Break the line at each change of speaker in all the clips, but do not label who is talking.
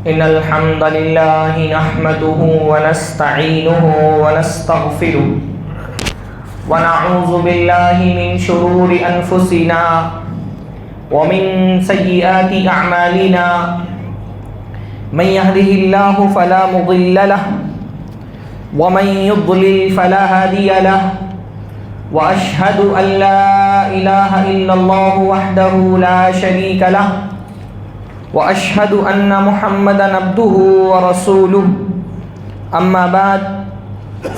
إن الحمد لله نحمده ونستعينه ونستغفره ونعوذ بالله من شرور أنفسنا ومن سيئات أعمالنا من يهده الله فلا مضل له ومن يضلل فلا هادي له وأشهد أن لا إله إلا الله وحده لا شريك له وأشهد أن محمدًا عبده ورسوله أما بعد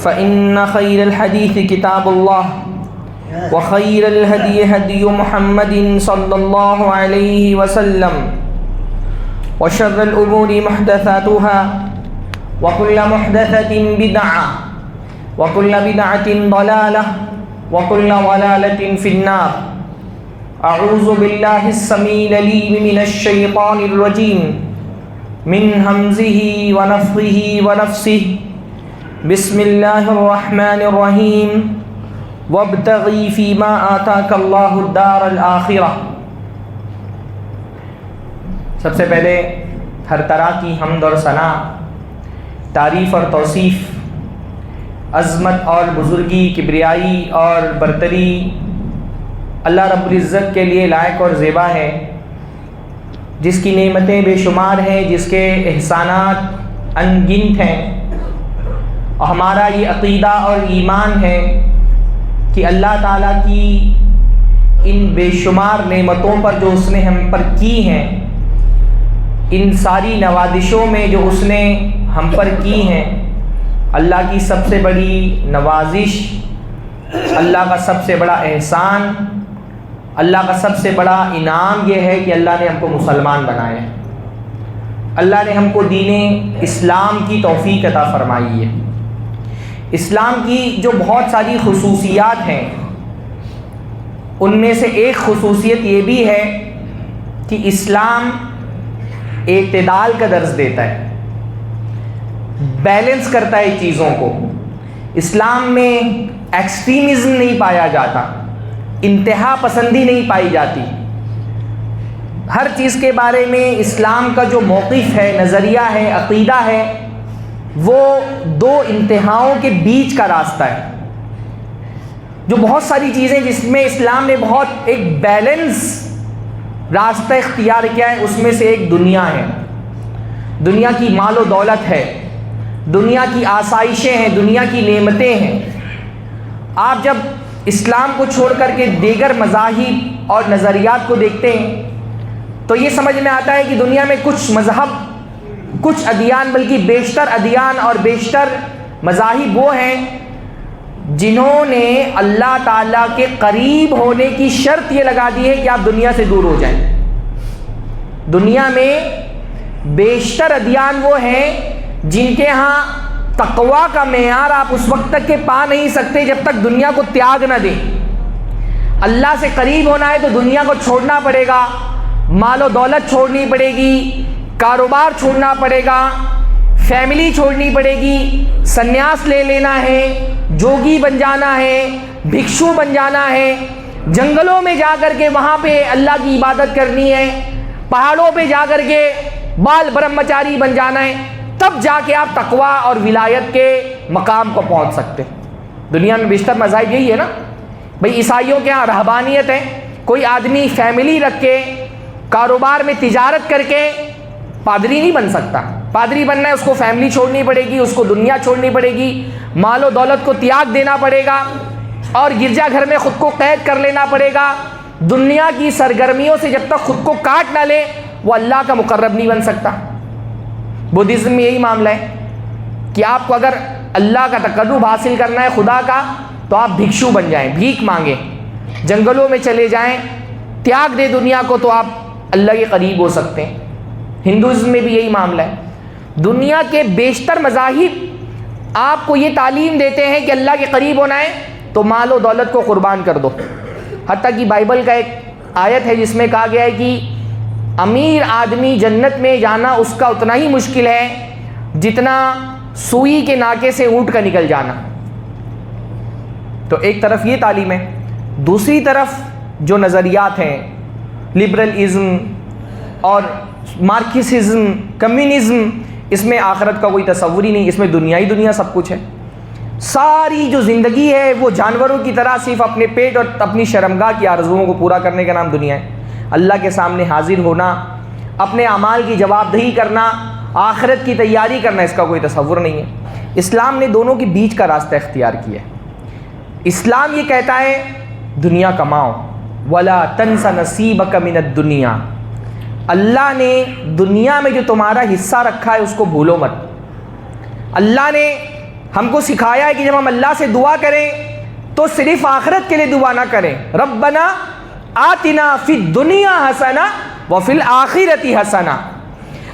فإن خير الحديث كتاب الله وخير الهدي هدي محمد صلى الله عليه وسلم وشر الأمور محدثاتها وكل محدثة بدعة وكل بدعة ضلالة وكل ضلالة في النار أعوذ بالله السميع العليم من الشيطان الرجيم من همزه ونفخه ونفسه بسم الله الرحمن الرحيم وابتغي فيما آتاك الله الدار الآخرة. سب سے پہلے ہر طرح کی حمد اور ثنا، تعریف اور توصیف، عظمت اور بزرگی، کبریائی اور برتری اللہ رب العزت کے لیے لائق اور زیبا ہے، جس کی نعمتیں بے شمار ہیں، جس کے احسانات ان گنت ہیں. اور ہمارا یہ عقیدہ اور ایمان ہے کہ اللہ تعالیٰ کی ان بے شمار نعمتوں پر جو اس نے ہم پر کی ہیں، ان ساری نوازشوں میں جو اس نے ہم پر کی ہیں، اللہ کی سب سے بڑی نوازش، اللہ کا سب سے بڑا احسان، اللہ کا سب سے بڑا انعام یہ ہے کہ اللہ نے ہم کو مسلمان بنایا ہے. اللہ نے ہم کو دین اسلام کی توفیق عطا فرمائی ہے. اسلام کی جو بہت ساری خصوصیات ہیں، ان میں سے ایک خصوصیت یہ بھی ہے کہ اسلام اعتدال کا درس دیتا ہے، بیلنس کرتا ہے چیزوں کو. اسلام میں ایکسٹریمزم نہیں پایا جاتا، انتہا پسندی نہیں پائی جاتی. ہر چیز کے بارے میں اسلام کا جو موقف ہے، نظریہ ہے، عقیدہ ہے، وہ دو انتہاؤں کے بیچ کا راستہ ہے. جو بہت ساری چیزیں جس میں اسلام نے بہت ایک بیلنس راستہ اختیار کیا ہے، اس میں سے ایک دنیا ہے. دنیا کی مال و دولت ہے، دنیا کی آسائشیں ہیں، دنیا کی نعمتیں ہیں. آپ جب اسلام کو چھوڑ کر کے دیگر مذاہب اور نظریات کو دیکھتے ہیں تو یہ سمجھ میں آتا ہے کہ دنیا میں کچھ مذہب، کچھ ادیان، بلکہ بیشتر ادیان اور بیشتر مذاہب وہ ہیں جنہوں نے اللہ تعالیٰ کے قریب ہونے کی شرط یہ لگا دی ہے کہ آپ دنیا سے دور ہو جائیں. دنیا میں بیشتر ادیان وہ ہیں جن کے ہاں تقویٰ کا معیار آپ اس وقت تک کے پا نہیں سکتے جب تک دنیا کو تیاگ نہ دیں. اللہ سے قریب ہونا ہے تو دنیا کو چھوڑنا پڑے گا، مال و دولت چھوڑنی پڑے گی، کاروبار چھوڑنا پڑے گا، فیملی چھوڑنی پڑے گی، سنیاس لے لینا ہے، جوگی بن جانا ہے، بھکشو بن جانا ہے، جنگلوں میں جا کر کے وہاں پہ اللہ کی عبادت کرنی ہے، پہاڑوں پہ جا کر کے بال برہمچاری بن جانا ہے. تب جا کے آپ تقویٰ اور ولایت کے مقام کو پہنچ سکتے. دنیا میں بیشتر مذاہب یہی ہے نا بھئی. عیسائیوں کے یہاں رہبانیت ہے، کوئی آدمی فیملی رکھ کے کاروبار میں تجارت کر کے پادری نہیں بن سکتا. پادری بننا ہے اس کو فیملی چھوڑنی پڑے گی، اس کو دنیا چھوڑنی پڑے گی، مال و دولت کو تیاگ دینا پڑے گا، اور گرجا گھر میں خود کو قید کر لینا پڑے گا. دنیا کی سرگرمیوں سے جب تک خود کو کاٹ نہ لے وہ اللہ کا مقرب نہیں بن سکتا. بدھزم میں یہی معاملہ ہے کہ آپ کو اگر اللہ کا تقرب حاصل کرنا ہے، خدا کا، تو آپ بھکشو بن جائیں، بھیک مانگیں، جنگلوں میں چلے جائیں، تیاگ دے دنیا کو، تو آپ اللہ کے قریب ہو سکتے ہیں. ہندوازم میں بھی یہی معاملہ ہے. دنیا کے بیشتر مذاہب آپ کو یہ تعلیم دیتے ہیں کہ اللہ کے قریب ہونا ہے تو مال و دولت کو قربان کر دو. حتیٰ کہ بائبل کا ایک آیت ہے جس میں کہا گیا ہے کہ امیر آدمی جنت میں جانا اس کا اتنا ہی مشکل ہے جتنا سوئی کے ناکے سے اونٹ کا نکل جانا. تو ایک طرف یہ تعلیم ہے، دوسری طرف جو نظریات ہیں، لبرلزم، اور مارکسزم، کمیونزم، اس میں آخرت کا کوئی تصور ہی نہیں، اس میں دنیا ہی دنیا سب کچھ ہے۔ ساری جو زندگی ہے وہ جانوروں کی طرح صرف اپنے پیٹ اور اپنی شرمگاہ کی آرزوؤں کو پورا کرنے کا نام دنیا ہے۔ اللہ کے سامنے حاضر ہونا، اپنے اعمال کی جواب دہی کرنا، آخرت کی تیاری کرنا، اس کا کوئی تصور نہیں ہے۔ اسلام نے دونوں کے بیچ کا راستہ اختیار کیا ہے۔ اسلام یہ کہتا ہے دنیا کماؤ، وَلَا تَنْسَ نَصِيبَكَ مِنَ الدُّنْيَا، اللہ نے دنیا میں جو تمہارا حصہ رکھا ہے اس کو بھولو مت۔ اللہ نے ہم کو سکھایا ہے کہ جب ہم اللہ سے دعا کریں تو صرف آخرت کے لیے دعا نہ کریں، ربنا آتنا فی الدنیا حسنہ وفی الآخرۃ حسنہ،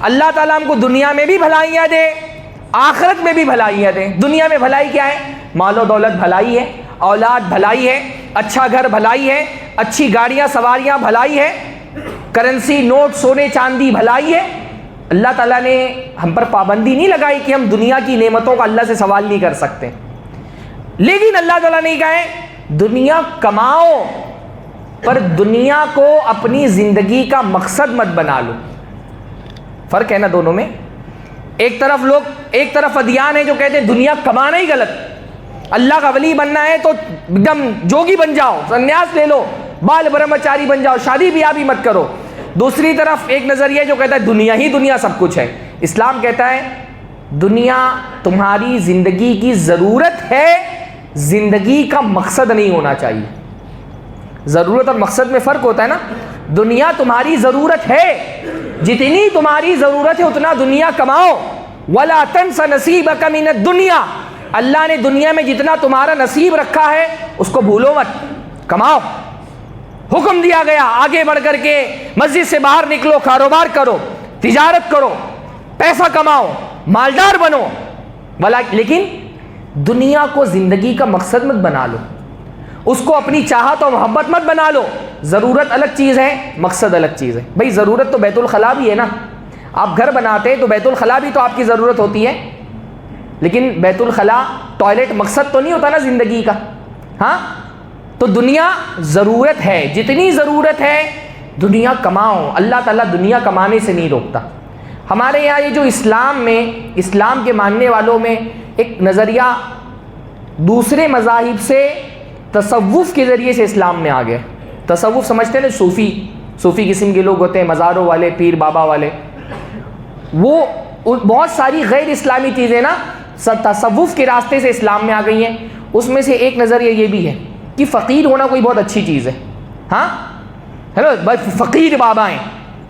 اللہ تعالیٰ ہم کو دنیا میں بھی بھلائیاں دے، آخرت میں بھی بھلائیاں دے۔ دنیا میں بھلائی کیا ہے؟ مال و دولت بھلائی ہے، اولاد بھلائی ہے، اچھا گھر بھلائی ہے، اچھی گاڑیاں سواریاں بھلائی ہے، کرنسی نوٹ سونے چاندی بھلائی ہے۔ اللہ تعالیٰ نے ہم پر پابندی نہیں لگائی کہ ہم دنیا کی نعمتوں کا اللہ سے سوال نہیں کر سکتے، لیکن اللہ تعالیٰ نے کہا ہے دنیا کماؤ، پر دنیا کو اپنی زندگی کا مقصد مت بنا لو۔ فرق ہے نا دونوں میں۔ ایک طرف ادیان ہے جو کہتے ہیں دنیا کمانا ہی غلط، اللہ کا ولی بننا ہے تو ایک دم جوگی بن جاؤ، سنیاس لے لو، بال برہمچاری بن جاؤ، شادی بیاہ بھی مت کرو۔ دوسری طرف ایک نظریہ جو کہتا ہے دنیا ہی دنیا سب کچھ ہے۔ اسلام کہتا ہے دنیا تمہاری زندگی کی ضرورت ہے، زندگی کا مقصد نہیں ہونا چاہیے۔ ضرورت اور مقصد میں فرق ہوتا ہے نا۔ دنیا تمہاری ضرورت ہے، جتنی تمہاری ضرورت ہے اتنا دنیا کماؤ، وَلَا تَنْسَ نَصِيبَكَ مِنَ الدُّنْيَا، اللہ نے دنیا میں جتنا تمہارا نصیب رکھا ہے اس کو بھولو مت، کماؤ۔ حکم دیا گیا آگے بڑھ کر کے مسجد سے باہر نکلو، کاروبار کرو، تجارت کرو، پیسہ کماؤ، مالدار بنو، لیکن دنیا کو زندگی کا مقصد مت بنا لو، اس کو اپنی چاہت اور محبت مت بنا لو۔ ضرورت الگ چیز ہے، مقصد الگ چیز ہے۔ بھائی ضرورت تو بیت الخلاء بھی ہے نا، آپ گھر بناتے ہیں تو بیت الخلاء بھی تو آپ کی ضرورت ہوتی ہے، لیکن بیت الخلاء ٹوائلٹ مقصد تو نہیں ہوتا نا زندگی کا۔ ہاں تو دنیا ضرورت ہے، جتنی ضرورت ہے دنیا کماؤ، اللہ تعالیٰ دنیا کمانے سے نہیں روکتا۔ ہمارے یہاں یہ جو اسلام کے ماننے والوں میں ایک نظریہ دوسرے مذاہب سے تصوف کے ذریعے سے اسلام میں آ گیا۔ تصوف سمجھتے ہیں نا، صوفی قسم کے لوگ ہوتے ہیں، مزاروں والے، پیر بابا والے، وہ بہت ساری غیر اسلامی چیزیں نا تصوف کے راستے سے اسلام میں آ گئی ہیں۔ اس میں سے ایک نظریہ یہ بھی ہے کہ فقیر ہونا کوئی بہت اچھی چیز ہے۔ ہاں ہیلو فقیر بابا ہیں،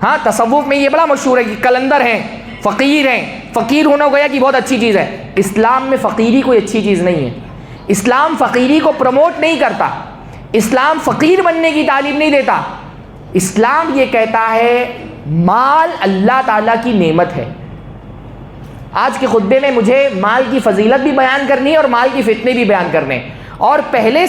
ہاں تصوف میں یہ بڑا مشہور ہے کہ کلندر ہیں، فقیر ہیں، فقیر ہونا گویا کہ بہت اچھی چیز ہے۔ اسلام میں فقیری کوئی اچھی چیز نہیں ہے، اسلام فقیری کو پروموٹ نہیں کرتا، اسلام فقیر بننے کی تعلیم نہیں دیتا۔ اسلام یہ کہتا ہے مال اللہ تعالیٰ کی نعمت ہے۔ آج کے خطبے میں مجھے مال کی فضیلت بھی بیان کرنی ہے اور مال کی فتنے بھی بیان کرنے ہیں۔ اور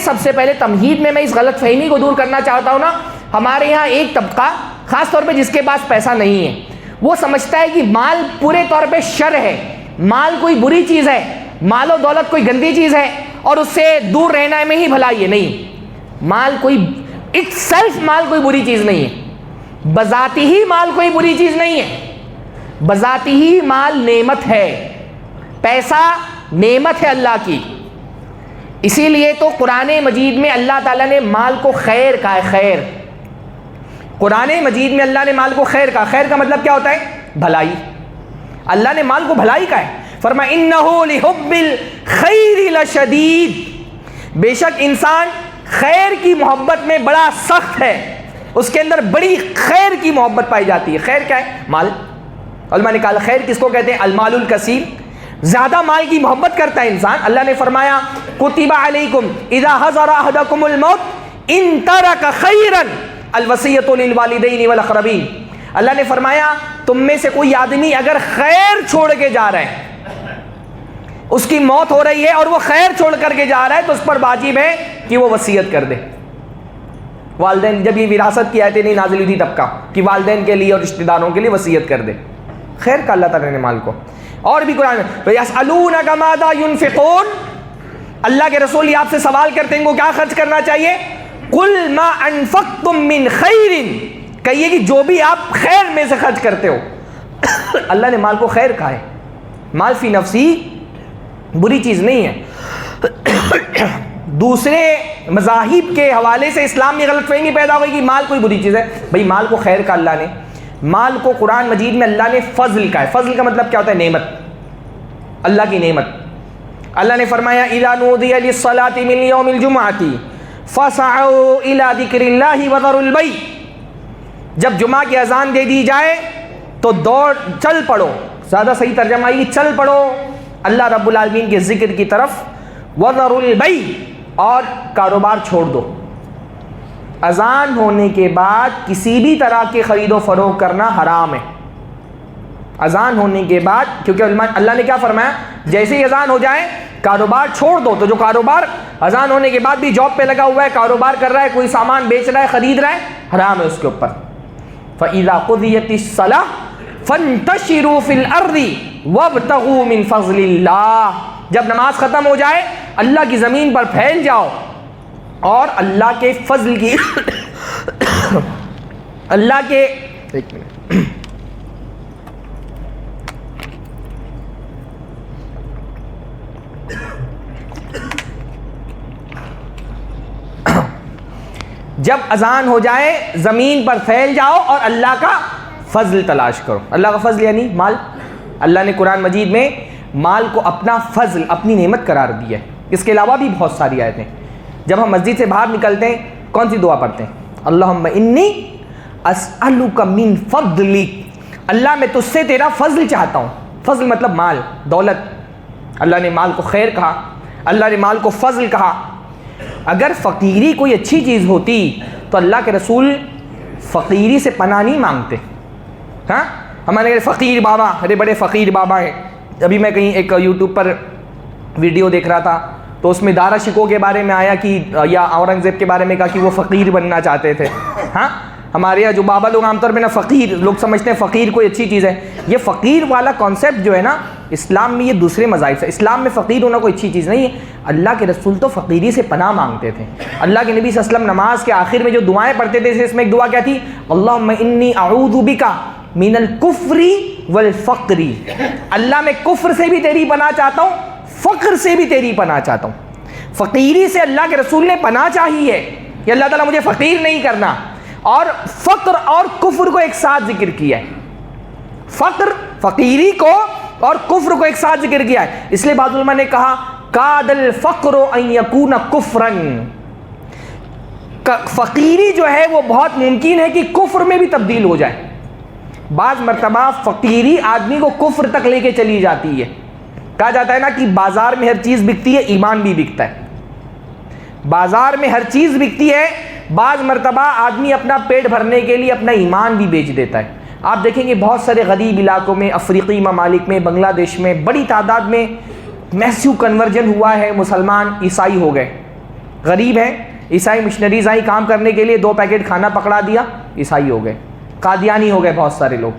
سب سے پہلے تمہید میں اس غلط فہمی کو دور کرنا چاہتا ہوں نا، ہمارے یہاں ایک طبقہ خاص طور پہ جس کے پاس پیسہ نہیں ہے، وہ سمجھتا ہے کہ مال پورے طور پہ شر ہے، مال کوئی بری چیز ہے، مال و دولت کوئی گندی چیز ہے اور اس سے دور رہنا میں ہی بھلائی ہے۔ نہیں، مال کوئی مال کوئی بری چیز نہیں ہے، بذاتی ہی مال کوئی بری چیز نہیں ہے، بذاتی ہی مال نعمت ہے، پیسہ نعمت ہے اللہ کی۔ اسی لیے تو قرآن مجید میں اللہ تعالیٰ نے مال کو خیر کہا ہے، خیر۔ قرآن مجید میں اللہ نے مال کو خیر کہا۔ خیر کا مطلب کیا ہوتا ہے؟ بھلائی۔ اللہ نے مال کو بھلائی کہا ہے، فرمایا انہ لحب الخیر لشدید، بے شک انسان خیر کی محبت میں بڑا سخت ہے، اس کے اندر بڑی خیر کی محبت پائی جاتی ہے۔ خیر کیا ہے؟ مال۔ علماء نے کہا خیر کس کو کہتے ہیں؟ المال الکثیر، زیادہ مال کی محبت کرتا ہے انسان۔ اللہ نے فرمایا کتب علیکم اذا حضر احدکم الموت ان ترک خیرا الوصیۃ للوالدین والاقربین، اللہ نے فرمایا تم میں سے کوئی آدمی اگر خیر چھوڑ کے جا رہا ہے، اس کی موت ہو رہی ہے اور وہ خیر چھوڑ کر کے جا رہا ہے، تو اس پر واجب ہے کہ وہ وصیت کر دے۔ والدین، جب یہ وراثت کی آیتیں نہیں نازل ہوئی تھی تب کا کہ والدین کے لیے اور رشتہ داروں کے لیے وصیت کر دے۔ خیر کا اللہ تعالیٰ نے مال کو۔ اور بھی قرآن میں یسألونک ماذا ينفقون، اللہ کے رسول آپ سے سوال کرتے ہیں کو کیا خرچ کرنا چاہیے؟ قل ما انفقتم من خیر کہیے کہ جو بھی آپ خیر میں سے خرچ کرتے ہو، اللہ نے مال کو خیر کہا ہے. مال فی نفسی بری چیز نہیں ہے. دوسرے مذاہب کے حوالے سے اسلام میں غلط فہمی پیدا ہو گئی کہ مال کوئی بری چیز ہے. بھئی مال کو خیر کا اللہ نے، مال کو قرآن مجید میں اللہ نے فضل کا ہے. فضل کا مطلب کیا ہوتا ہے؟ نعمت، اللہ کی نعمت. اللہ نے فرمایا اذا نودی للصلاة من یوم الجمعة فسعوا الى ذکر اللہ وذروا البیع. جب جمعہ کی اذان دے دی جائے تو چل پڑو، زیادہ صحیح ترجمہ یہ چل پڑو اللہ رب العالمین کے ذکر کی طرف. وذروا البیع، اور کاروبار چھوڑ دو. اذان ہونے کے بعد کسی بھی طرح کے خرید و فروخت کرنا حرام ہے. اذان ہونے کے بعد، کیونکہ اللہ نے کیا فرمایا؟ جیسے ہی اذان ہو جائے کاروبار چھوڑ دو. تو جو کاروبار اذان ہونے کے بعد بھی جاب پہ لگا ہوا ہے، کاروبار کر رہا ہے، کوئی سامان بیچ رہا ہے، خرید رہا ہے، حرام ہے اس کے اوپر. فَإِذَا قُضِيَتِ الصَّلَاةُ فَانْتَشِرُوا فِي الْأَرْضِ وَابْتَغُوا مِنْ فَضْلِ اللَّهِ. جب نماز ختم ہو جائے اللہ کی زمین پر پھیل جاؤ اور اللہ کے فضل کی اللہ کے ایک منٹ جب اذان ہو جائے زمین پر پھیل جاؤ اور اللہ کا فضل تلاش کرو. اللہ کا فضل یعنی مال. اللہ نے قرآن مجید میں مال کو اپنا فضل، اپنی نعمت قرار دیا ہے. اس کے علاوہ بھی بہت ساری آیتیں. جب ہم مسجد سے باہر نکلتے ہیں کون سی دعا پڑھتے ہیں؟ اللہم انی اسألک من فضلک. اللہ میں تجھ سے تیرا فضل چاہتا ہوں. فضل مطلب مال، دولت. اللہ نے مال کو خیر کہا، اللہ نے مال کو فضل کہا. اگر فقیری کوئی اچھی چیز ہوتی تو اللہ کے رسول فقیری سے پناہ نہیں مانگتے. ہاں ہمارے فقیر بابا، ارے بڑے فقیر بابا ہیں. ابھی میں کہیں ایک یوٹیوب پر ویڈیو دیکھ رہا تھا تو اس میں دارا شکو کے بارے میں آیا کہ یا اورنگزیب کے بارے میں کہا کہ وہ فقیر بننا چاہتے تھے. ہاں ہمارے یہاں جو بابا لوگ عام طور پہ نا فقیر لوگ سمجھتے ہیں فقیر کوئی اچھی چیز ہے. یہ فقیر والا کانسیپٹ جو ہے نا اسلام میں، یہ دوسرے مذاہب سے، اسلام میں فقیر ہونا کوئی اچھی چیز نہیں ہے. اللہ کے رسول تو فقیری سے پناہ مانگتے تھے. اللہ کے نبی صلی اللہ علیہ وسلم نماز کے آخر میں جو دعائیں پڑھتے تھے اس میں ایک دعا کیا تھی؟ اللہم انی اعوذ بک من الکفر والفقر. اللہ میں کفر سے بھی تیری پناہ چاہتا ہوں، فقر سے بھی تیری پناہ چاہتا ہوں. فقیری سے اللہ کے رسول نے پناہ چاہی ہے کہ اللہ تعالیٰ مجھے فقیر نہیں کرنا. اور فقر اور کفر کو ایک ساتھ ذکر کیا ہے. فقر، فقیری کو اور کفر کو ایک ساتھ ذکر کیا ہے. اس لیے بعض علماء نے کہا کاد الفقر ان یکون کفرا. فقیری جو ہے وہ بہت ممکن ہے کہ کفر میں بھی تبدیل ہو جائے. بعض مرتبہ فقیری آدمی کو کفر تک لے کے چلی جاتی ہے. کہا جاتا ہے نا کہ بازار میں ہر چیز بکتی ہے، ایمان بھی بکتا ہے. بازار میں ہر چیز بکتی ہے، بعض مرتبہ آدمی اپنا پیٹ بھرنے کے لیے اپنا ایمان بھی بیچ دیتا ہے. آپ دیکھیں گے بہت سارے غریب علاقوں میں، افریقی ممالک میں، بنگلہ دیش میں بڑی تعداد میں میسیو کنورجن ہوا ہے. مسلمان عیسائی ہو گئے. غریب ہیں، عیسائی مشنریز آئی کام کرنے کے لیے، 2 پیکٹ کھانا پکڑا دیا، عیسائی ہو گئے. قادیانی ہو گئے بہت سارے لوگ.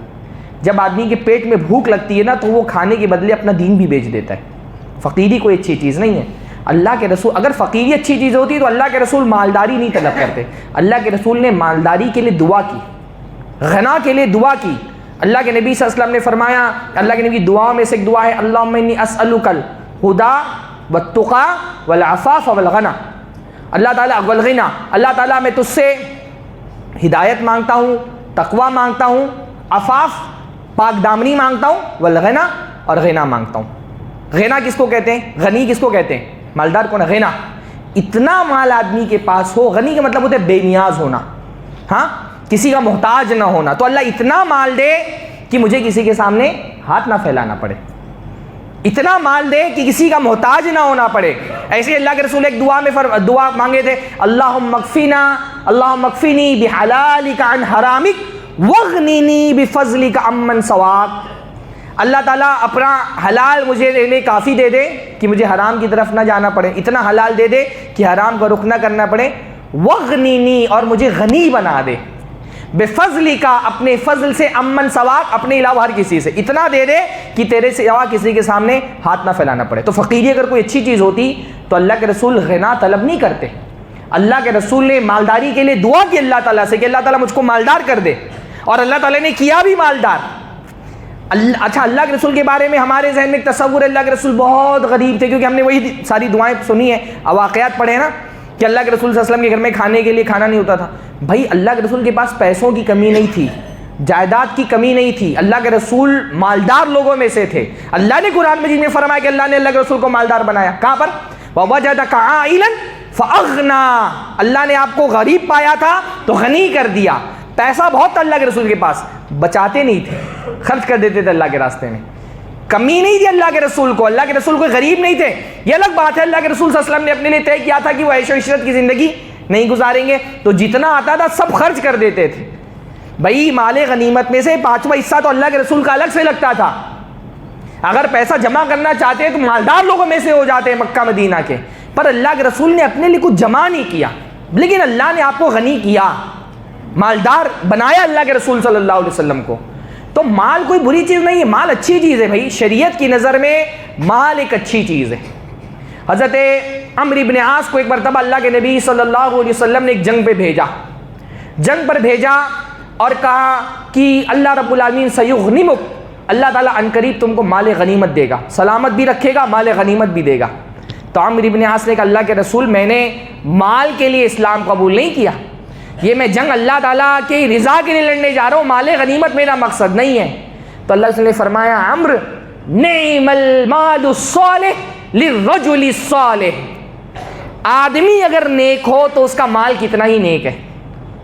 جب آدمی کے پیٹ میں بھوک لگتی ہے نا تو وہ کھانے کے بدلے اپنا دین بھی بیچ دیتا ہے. فقیری کوئی اچھی چیز نہیں ہے. اللہ کے رسول، اگر فقیری اچھی چیز ہوتی تو اللہ کے رسول مالداری نہیں طلب کرتے. اللہ کے رسول نے مالداری کے لیے دعا کی، غنا کے لیے دعا کی. اللہ کے نبی صلی اللہ علیہ وسلم نے فرمایا، اللہ کے نبی دعاؤں میں سے ایک دعا ہے اللہم انی اسألک الہدی والتقی والعفاف والغنی. اللہ تعالیٰ والغنی، اللہ تعالیٰ میں تجھ سے ہدایت مانگتا ہوں، تقوی مانگتا ہوں، عفاف پاک دامنی مانگتا ہوں، والغنی اور غنا مانگتا ہوں. غنا کس کو کہتے ہیں؟ غنی کس کو کہتے ہیں؟ مالدار کون ہے؟ غنا. اتنا مال آدمی کے پاس ہو. غنی کا مطلب ہوتا ہے بے نیاز ہونا، ہاں کسی کا محتاج نہ ہونا. تو اللہ اتنا مال دے کہ مجھے کسی کے سامنے ہاتھ نہ پھیلانا پڑے، اتنا مال دے کہ کسی کا محتاج نہ ہونا پڑے. ایسے اللہ کے رسول ایک دعا مانگے تھے اللہم اکفنی بحلالک عن حرامک واغننی بفضلک عمن سواک. اللہ تعالیٰ اپنا حلال مجھے لینے کافی دے دے کہ مجھے حرام کی طرف نہ جانا پڑے، اتنا حلال دے دے کہ حرام کا رخ نہ کرنا پڑے. واغننی، اور مجھے غنی بنا دے. بفضلک، اپنے فضل سے، امن سواک، اپنے علاوہ ہر کسی سے اتنا دے دے کہ تیرے سوا کسی کے سامنے ہاتھ نہ پھیلانا پڑے. تو فقیری اگر کوئی اچھی چیز ہوتی تو اللہ کے رسول غنا طلب نہیں کرتے. اللہ کے رسول نے مالداری کے لیے دعا کی اللہ تعالیٰ سے کہ اللہ تعالیٰ مجھ کو مالدار کر دے، اور اللہ تعالیٰ نے کیا بھی مالدار۔ اچھا، اللہ کے رسول کے بارے میں ہمارے ذہن میں ایک تصور ہے اللہ کے رسول بہت غریب تھے، کیونکہ ہم نے وہی ساری دعائیں سنی ہیں، واقعات پڑھے ہیں نا کہ اللہ کے رسول صلی اللہ علیہ وسلم کے گھر میں کھانے کے لیے کھانا نہیں ہوتا تھا۔ بھائی اللہ کے رسول کے پاس پیسوں کی کمی نہیں تھی، جائیداد کی کمی نہیں تھی، اللہ کے رسول مالدار لوگوں میں سے تھے۔ اللہ نے قرآن مجید میں فرمایا کہ اللہ نے اللہ کے رسول کو مالدار بنایا، کہاں پر؟ وَوَجَدَكَ عَائِلًا فَأَغْنَىٰ، اللہ نے آپ کو غریب پایا تھا تو غنی کر دیا۔ پیسہ بہت تھا اللہ کے رسول کے پاس، بچاتے نہیں تھے، خرچ کر دیتے تھے اللہ کے راستے میں، کمی نہیں تھی اللہ کے رسول کو۔ اللہ کے رسول کوئی غریب نہیں تھے، یہ الگ بات ہے۔ اللہ کے رسول صلی اللہ علیہ وسلم نے اپنے لیے طے کیا تھا کہ وہ عیش و عشرت کی زندگی نہیں گزاریں گے، تو جتنا آتا تھا سب خرچ کر دیتے تھے۔ بھائی مال غنیمت میں سے 5واں حصہ تو اللہ کے رسول کا الگ سے لگتا تھا۔ اگر پیسہ جمع کرنا چاہتے ہیں تو مالدار لوگوں میں سے ہو جاتے ہیں مکہ مدینہ کے، پر اللہ کے رسول نے اپنے لیے کچھ جمع نہیں کیا، لیکن اللہ نے آپ کو غنی کیا، مالدار بنایا اللہ کے رسول صلی اللہ علیہ وسلم کو۔ تو مال کوئی بری چیز نہیں ہے، مال اچھی چیز ہے بھائی، شریعت کی نظر میں مال ایک اچھی چیز ہے۔ حضرت عمرو بن عاص کو ایک مرتبہ اللہ کے نبی صلی اللہ علیہ وسلم نے ایک جنگ پہ بھیجا، جنگ پر بھیجا اور کہا کہ اللہ رب العالمین سیغنمک، اللہ تعالیٰ عنقریب تم کو مال غنیمت دے گا، سلامت بھی رکھے گا، مال غنیمت بھی دے گا۔ تو عمرو بن عاص نے کہا اللہ کے رسول میں نے مال کے لیے اسلام قبول نہیں کیا، یہ میں جنگ اللہ تعالیٰ کی رضا کے لیے لڑنے جا رہا ہوں، مال غنیمت میرا مقصد نہیں ہے۔ تو اللہ نے فرمایا عمرو نعم المال الصالح للرجل الصالح، آدمی اگر نیک ہو تو اس کا مال کتنا ہی نیک ہے،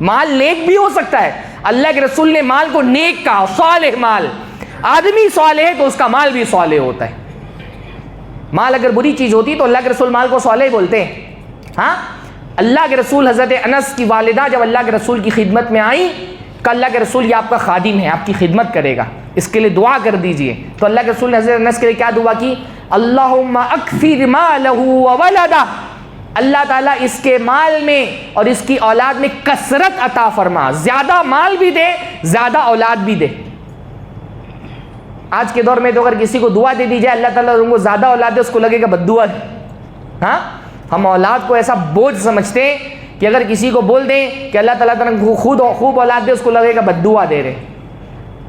مال نیک بھی ہو سکتا ہے۔ اللہ کے رسول نے مال کو نیک کہا، صالح مال، آدمی صالح ہے تو اس کا مال بھی صالح ہوتا ہے۔ مال اگر بری چیز ہوتی تو اللہ کے رسول مال کو صالح بولتے ہیں؟ ہاں، اللہ کے رسول حضرت انس کی والدہ جب اللہ کے رسول کی خدمت میں آئیں کہ اللہ کے رسول یہ آپ کا خادم ہے، آپ کی خدمت کرے گا، اس کے لیے دعا کر دیجئے۔ تو اللہ کے رسول نے حضرت انس کے لیے کیا دعا کی؟ اللہم اکثر مالہ وولدہ، اللہ تعالیٰ اس کے مال میں اور اس کی اولاد میں کثرت عطا فرما، زیادہ مال بھی دے، زیادہ اولاد بھی دے۔ آج کے دور میں تو اگر کسی کو دعا دے دی جائے اللہ تعالیٰ ان کو زیادہ اولاد دے، اس کو لگے گا بد دعا ہے۔ ہاں، ہم اولاد کو ایسا بوجھ سمجھتے ہیں کہ اگر کسی کو بول دیں کہ اللہ تعالیٰ خوب اولاد دے، اس کو لگے گا بد دعا دے رہے۔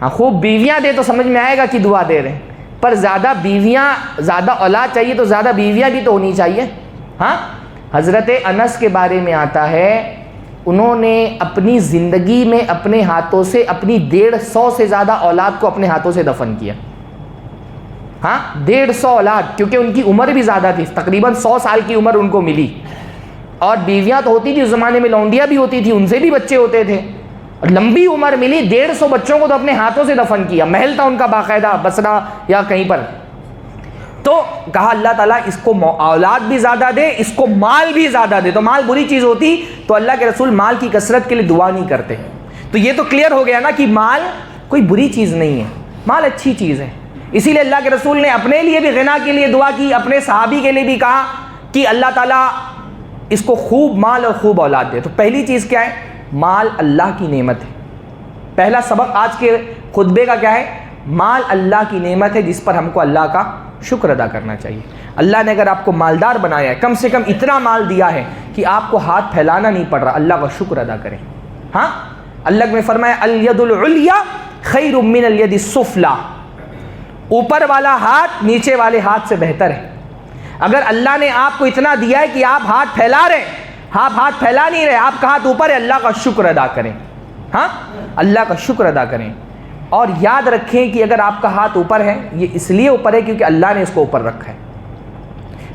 ہاں، خوب بیویاں دے تو سمجھ میں آئے گا کہ دعا دے رہے، پر زیادہ بیویاں، زیادہ اولاد چاہیے تو زیادہ بیویاں بھی تو ہونی چاہیے۔ ہاں، حضرت انس کے بارے میں آتا ہے انہوں نے اپنی زندگی میں اپنے ہاتھوں سے اپنی 150 سے زیادہ اولاد کو اپنے ہاتھوں سے دفن کیا۔ ہاں، 150 اولاد، کیونکہ ان کی عمر بھی زیادہ تھی، تقریباً 100 سال کی عمر ان کو ملی، اور بیویاں تو ہوتی تھی اس زمانے میں، لونڈیاں بھی ہوتی تھی، ان سے بھی بچے ہوتے تھے، لمبی عمر ملی، 150 بچوں کو تو اپنے ہاتھوں سے دفن کیا۔ محل تھا ان کا باقاعدہ بصرہ یا کہیں پر، تو کہا اللہ تعالیٰ اس کو اولاد بھی زیادہ دے، اس کو مال بھی زیادہ دے۔ تو مال بری چیز ہوتی تو اللہ کے رسول مال کی کثرت کے لیے دعا نہیں کرتے۔ تو یہ تو کلیئر ہو گیا نا کہ مال کوئی بری چیز نہیں ہے، مال اچھی چیز ہے۔ اسی لیے اللہ کے رسول نے اپنے لیے بھی غنا کے لیے دعا کی، اپنے صحابی کے لیے بھی کہا کہ اللہ تعالیٰ اس کو خوب مال اور خوب اولاد دے۔ تو پہلی چیز کیا ہے؟ مال اللہ کی نعمت ہے۔ پہلا سبق آج کے خطبے کا کیا ہے؟ مال اللہ کی نعمت ہے جس پر ہم کو اللہ کا شکر ادا کرنا چاہیے۔ اللہ نے اگر آپ کو مالدار بنایا ہے، کم سے کم اتنا مال دیا ہے کہ آپ کو ہاتھ پھیلانا نہیں پڑ رہا، اللہ کا شکر ادا کریں۔ ہاں، اللہ نے فرمایا الید العلیٰ خیر من الید السفلیٰ، اوپر والا ہاتھ نیچے والے ہاتھ سے بہتر ہے۔ اگر اللہ نے آپ کو اتنا دیا ہے کہ آپ ہاتھ پھیلا رہے، آپ ہاتھ پھیلا نہیں رہے، آپ کا ہاتھ اوپر ہے، اللہ کا شکر ادا کریں۔ ہاں، اللہ کا شکر ادا کریں، اور یاد رکھیں کہ اگر آپ کا ہاتھ اوپر ہے یہ اس لیے اوپر ہے کیونکہ اللہ نے اس کو اوپر رکھا ہے۔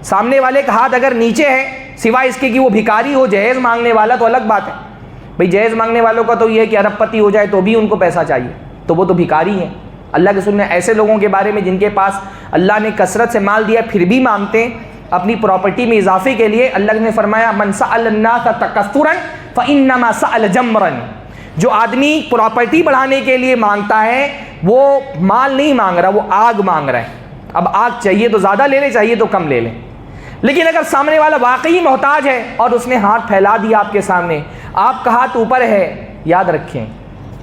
سامنے والے کا ہاتھ اگر نیچے ہے، سوائے اس کے کہ وہ بھکاری ہو، جہیز مانگنے والا، تو الگ بات ہے بھئی، جہیز مانگنے والوں کا تو یہ ہے کہ ارب پتی ہو جائے تو بھی ان کو پیسہ چاہیے، تو وہ تو بھکاری ہیں۔ اللہ کے رسول نے ایسے لوگوں کے بارے میں جن کے پاس اللہ نے کثرت سے مال دیا پھر بھی مانگتے ہیں اپنی پراپرٹی میں اضافے کے لیے، اللہ نے فرمایا من سأل الناس تکثرا فإنما سأل جمرا، جو آدمی پراپرٹی بڑھانے کے لیے مانگتا ہے وہ مال نہیں مانگ رہا، وہ آگ مانگ رہا ہے۔ اب آگ چاہیے تو زیادہ لے لے، چاہیے تو کم لے لے۔ لیکن اگر سامنے والا واقعی محتاج ہے اور اس نے ہاتھ پھیلا دیا آپ کے سامنے، آپ کا ہاتھ اوپر ہے، یاد رکھیں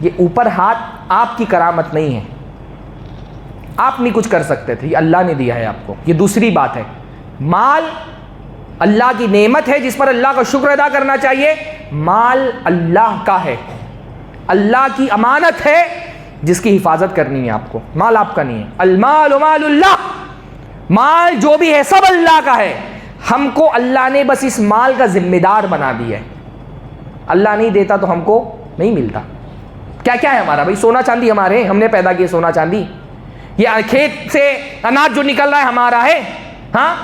یہ اوپر ہاتھ آپ کی کرامت نہیں ہے، آپ نہیں کچھ کر سکتے تھے، یہ اللہ نے دیا ہے آپ کو۔ یہ دوسری بات ہے، مال اللہ کی نعمت ہے جس پر اللہ کا شکر ادا کرنا چاہیے. مال اللہ کا ہے, اللہ کی امانت ہے جس کی حفاظت کرنی ہے آپ کو. مال آپ کا نہیں ہے. المال مال اللہ, مال جو بھی ہے سب اللہ کا ہے. ہم کو اللہ نے بس اس مال کا ذمہ دار بنا دیا ہے. اللہ نہیں دیتا تو ہم کو نہیں ملتا. کیا کیا ہے ہمارا بھائی؟ سونا چاندی ہمارے, ہم نے پیدا کیے سونا چاندی. یہ کھیت سے اناج جو نکل رہا ہے ہمارا ہے. ہاں,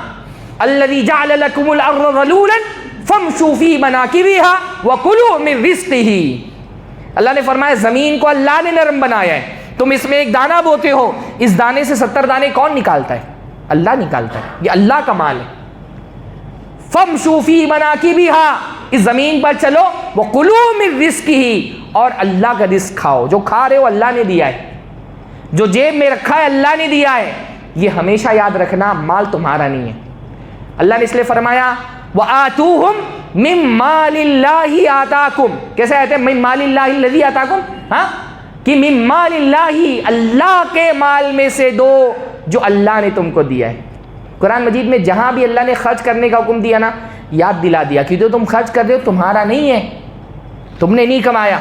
الذی جعل لکم الارض ذلولا فامشوا فی مناکبہا وکلوا من رزقہ. اللہ نے فرمایا زمین کو اللہ نے نرم بنایا ہے, تم اس میں ایک دانہ بوتے ہو, اس دانے سے 70 دانے کون نکالتا ہے؟ اللہ نکالتا ہے. یہ اللہ کا مال ہے. فامشوا فی مناکبہا, اس زمین پر چلو, وکلوا من رزقہ, اور اللہ کا رزق کھاؤ. جو کھا رہے ہو اللہ نے دیا ہے, جو جیب میں رکھا ہے اللہ نے دیا ہے. یہ ہمیشہ یاد رکھنا, مال تمہارا نہیں ہے. اللہ نے اس لیے فرمایا وَآتُوهُمْ مِن مَالِ اللَّهِ آتَاكُمْ. کیسے آتے ہیں؟ مِن مَالِ اللَّهِ الَّذِي آتَاكُمْ, ہاں, کہ مِن مَالِ اللَّهِ, اللہ کے مال میں سے دو جو اللہ نے تم کو دیا ہے. قرآن مجید میں جہاں بھی اللہ نے خرچ کرنے کا حکم دیا نا, یاد دلا دیا کہ جو تم خرچ کر رہے ہو تمہارا نہیں ہے, تم نے نہیں کمایا,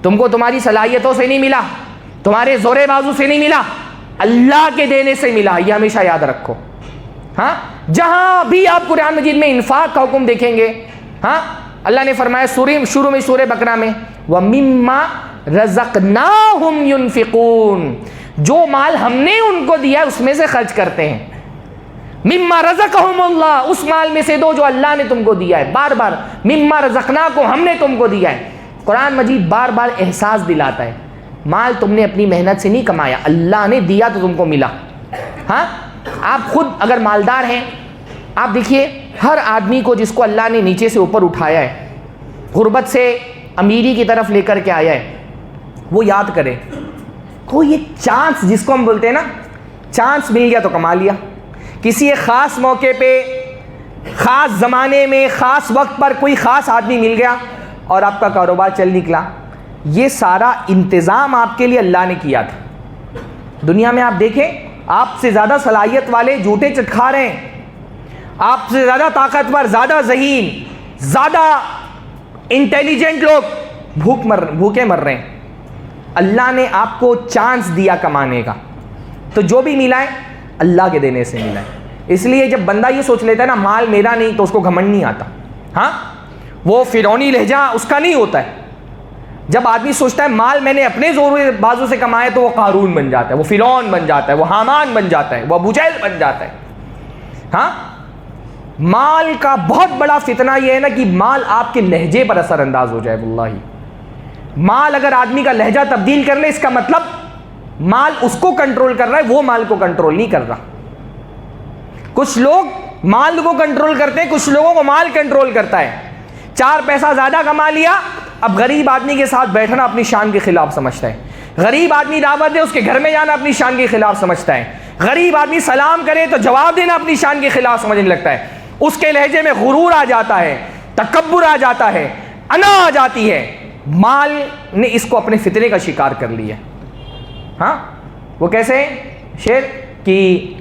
تم کو تمہاری صلاحیتوں سے نہیں ملا, تمہارے زور بازو سے نہیں ملا, اللہ کے دینے سے ملا. یہ ہمیشہ یاد رکھو. ہاں, جہاں بھی آپ قرآن مجید میں انفاق کا حکم دیکھیں گے, ہاں, اللہ نے فرمایا شروع میں سورہ بقرہ میں وَمِمَّا رَزَقْنَاهُمْ يُنْفِقُونَ, جو مال ہم نے ان کو دیا اس میں سے خرچ کرتے ہیں. مِمَّا رَزَقَهُمُ اللَّهُ, اس مال میں سے دو جو اللہ نے تم کو دیا ہے. بار بار مِمَّا رَزَقْنَاكُمْ, ہم نے تم کو دیا ہے. قرآن مجید بار بار احساس دلاتا ہے مال تم نے اپنی محنت سے نہیں کمایا, اللہ نے دیا تو تم کو ملا. ہاں, آپ خود اگر مالدار ہیں, آپ دیکھیے ہر آدمی کو جس کو اللہ نے نیچے سے اوپر اٹھایا ہے, غربت سے امیری کی طرف لے کر کے آیا ہے, وہ یاد کرے تو یہ چانس جس کو ہم بولتے ہیں نا, چانس مل گیا تو کما لیا. کسی ایک خاص موقع پہ, خاص زمانے میں, خاص وقت پر کوئی خاص آدمی مل گیا اور آپ کا کاروبار چل نکلا. یہ سارا انتظام آپ کے لیے اللہ نے کیا تھا. دنیا میں آپ دیکھیں, آپ سے زیادہ صلاحیت والے جھوٹے چٹکھا رہے ہیں, آپ سے زیادہ طاقتور, زیادہ ذہین, زیادہ انٹیلیجنٹ لوگ بھوکے مر رہے ہیں. اللہ نے آپ کو چانس دیا کمانے کا, تو جو بھی ملا ہے اللہ کے دینے سے ملا ہے. اس لیے جب بندہ یہ سوچ لیتا ہے نا مال میرا نہیں, تو اس کو گھمنڈ نہیں آتا. ہاں, وہ فرعونی لہجہ اس کا نہیں ہوتا ہے. جب آدمی سوچتا ہے مال میں نے اپنے زور بازو سے کمایا, تو وہ قارون بن جاتا ہے, وہ فرعون بن جاتا ہے, وہ حامان بن جاتا ہے, وہ ابو جہل بن جاتا ہے. ہاں, مال کا بہت بڑا فتنہ یہ ہے نا کہ مال آپ کے لہجے پر اثر انداز ہو جائے. واللہ مال اگر آدمی کا لہجہ تبدیل کر لے, اس کا مطلب مال اس کو کنٹرول کر رہا ہے, وہ مال کو کنٹرول نہیں کر رہا. کچھ لوگ مال کو کنٹرول کرتے ہیں, کچھ لوگوں کو مال کنٹرول کرتا ہے. 4 پیسہ زیادہ کما لیا, اب غریب آدمی کے ساتھ بیٹھنا اپنی شان کے خلاف سمجھتا ہے. غریب آدمی دعوت دے, اس کے گھر میں جانا اپنی شان کے خلاف سمجھتا ہے. غریب آدمی سلام کرے تو جواب دینا اپنی شان کے خلاف سمجھنے لگتا ہے. اس کے لہجے میں غرور آ جاتا ہے, تکبر آ جاتا ہے, انا آ جاتی ہے. مال نے اس کو اپنے فتنے کا شکار کر لیا. ہاں, وہ کیسے شعر کی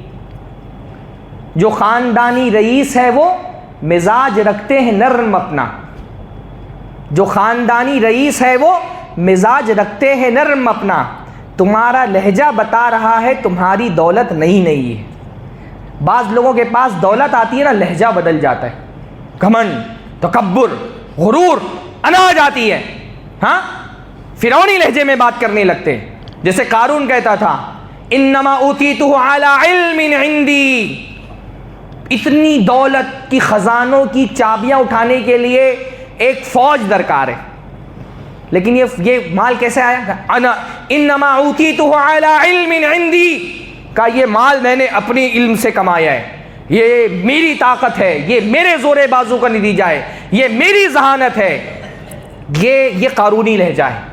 جو خاندانی رئیس ہے وہ مزاج رکھتے ہیں نرم اپنا, جو خاندانی رئیس ہے وہ مزاج رکھتے ہیں نرم اپنا, تمہارا لہجہ بتا رہا ہے تمہاری دولت نہیں ہے. بعض لوگوں کے پاس دولت آتی ہے نا, لہجہ بدل جاتا ہے, گھمنڈ, تکبر, غرور, انا آ جاتی ہے. ہاں, فرعونی لہجے میں بات کرنے لگتے ہیں. جیسے قارون کہتا تھا انما اوتیتہ علی علم عندی, اتنی دولت کی خزانوں کی چابیاں اٹھانے کے لیے ایک فوج درکار ہے, لیکن یہ مال کیسے آیا؟ انما اوتیتہ علی علم عندی, کا یہ مال میں نے اپنی علم سے کمایا ہے, یہ میری طاقت ہے, یہ میرے زور بازو کا نتیجہ ہے, یہ میری ذہانت ہے. یہ قارونی لہجہ ہے.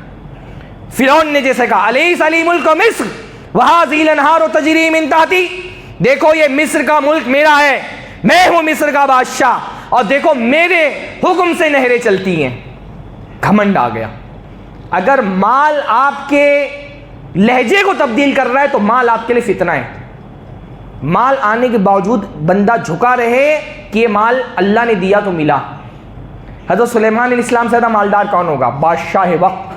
فرعون نے جیسے کہا الیس لی ملک مصر وہذہ الانہار تجری من تحتی, دیکھو یہ مصر کا ملک میرا ہے, میں ہوں مصر کا بادشاہ, اور دیکھو میرے حکم سے نہریں چلتی ہیں. گھمنڈ آ گیا. اگر مال آپ کے لہجے کو تبدیل کر رہا ہے تو مال آپ کے لیے فتنہ ہے. مال آنے کے باوجود بندہ جھکا رہے کہ یہ مال اللہ نے دیا تو ملا. حضرت سلیمان علیہ السلام سے زیادہ مالدار کون ہوگا؟ بادشاہ وقت.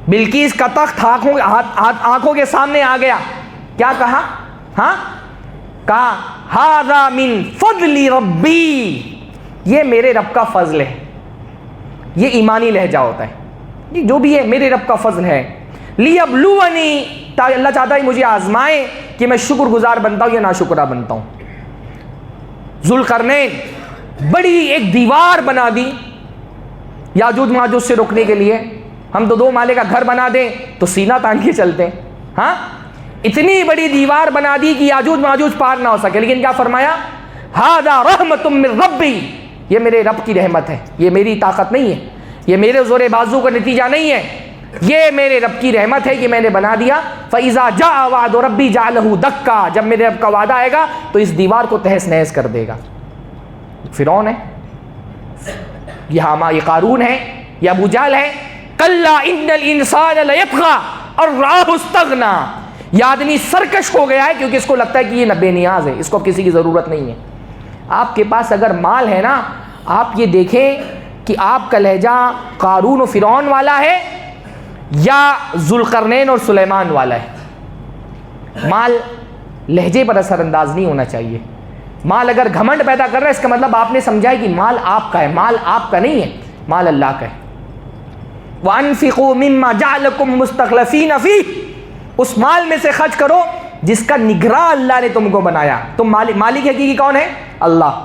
بلقیس کا تخت آنکھوں کے سامنے آ گیا. کیا کہا؟ کہا ھذا من فضل ربی، یہ میرے رب کا فضل ہے. یہ ایمانی لہجہ ہوتا ہے، یہ جو بھی ہے میرے رب کا فضل ہے. لیبلونی، تاکہ اللہ چاہتا ہے مجھے آزمائے کہ میں شکر گزار بنتا ہوں یا ناشکرہ بنتا ہوں. ذوالقرنین بڑی ایک دیوار بنا دی یاجوج ماجوج سے روکنے کے لیے. ہم تو 2 مالے کا گھر بنا دیں تو سینہ تان کے چلتے ہیں. اتنی بڑی دیوار بنا دی کہ یاجوج ماجوج پار نہ ہو سکے. لیکن کیا فرمایا؟ ھذا رحمت من ربی، یہ میرے رب کی رحمت ہے، یہ میری طاقت نہیں ہے، یہ میرے زور بازو کا نتیجہ نہیں ہے، یہ میرے رب کی رحمت ہے کہ میں نے بنا دیا. فَإِذَا جَاءَ وَعْدُ رَبِّي جَعَلَهُ دَكَّا، جب میرے رب کا وعدہ آئے گا تو اس دیوار کو تہس نہس کر دے گا. فرعون ہے، یہ قارون ہے، یہ ابو جہل ہے. کَلَّا إِنَّ الْإِنسَانَ لَيَطْغَىٰ أَن رَآهُ اسْتَغْنَىٰ، یہ آدمی سرکش ہو گیا ہے کیونکہ اس کو لگتا ہے کہ یہ بے نیاز ہے، اس کو کسی کی ضرورت نہیں ہے. آپ کے پاس اگر مال ہے نا، آپ یہ دیکھیں کہ آپ کا لہجہ قارون و فرعون والا ہے یا ذوالقرنین اور سلیمان والا ہے. مال لہجے پر اثر انداز نہیں ہونا چاہیے. مال اگر گھمنڈ پیدا کر رہا ہے اس کا مطلب آپ نے سمجھا ہے کہ مال آپ کا ہے. مال آپ کا نہیں ہے، مال اللہ کا ہے. وَأَنفِقُوا مِمَّا جَعَلَكُم مُسْتَخْلَفِينَ فِيهِ، اس مال میں سے خرچ کرو جس کا نگراں اللہ نے تم کو بنایا. تم مالک حقیقی کون ہے؟ اللہ.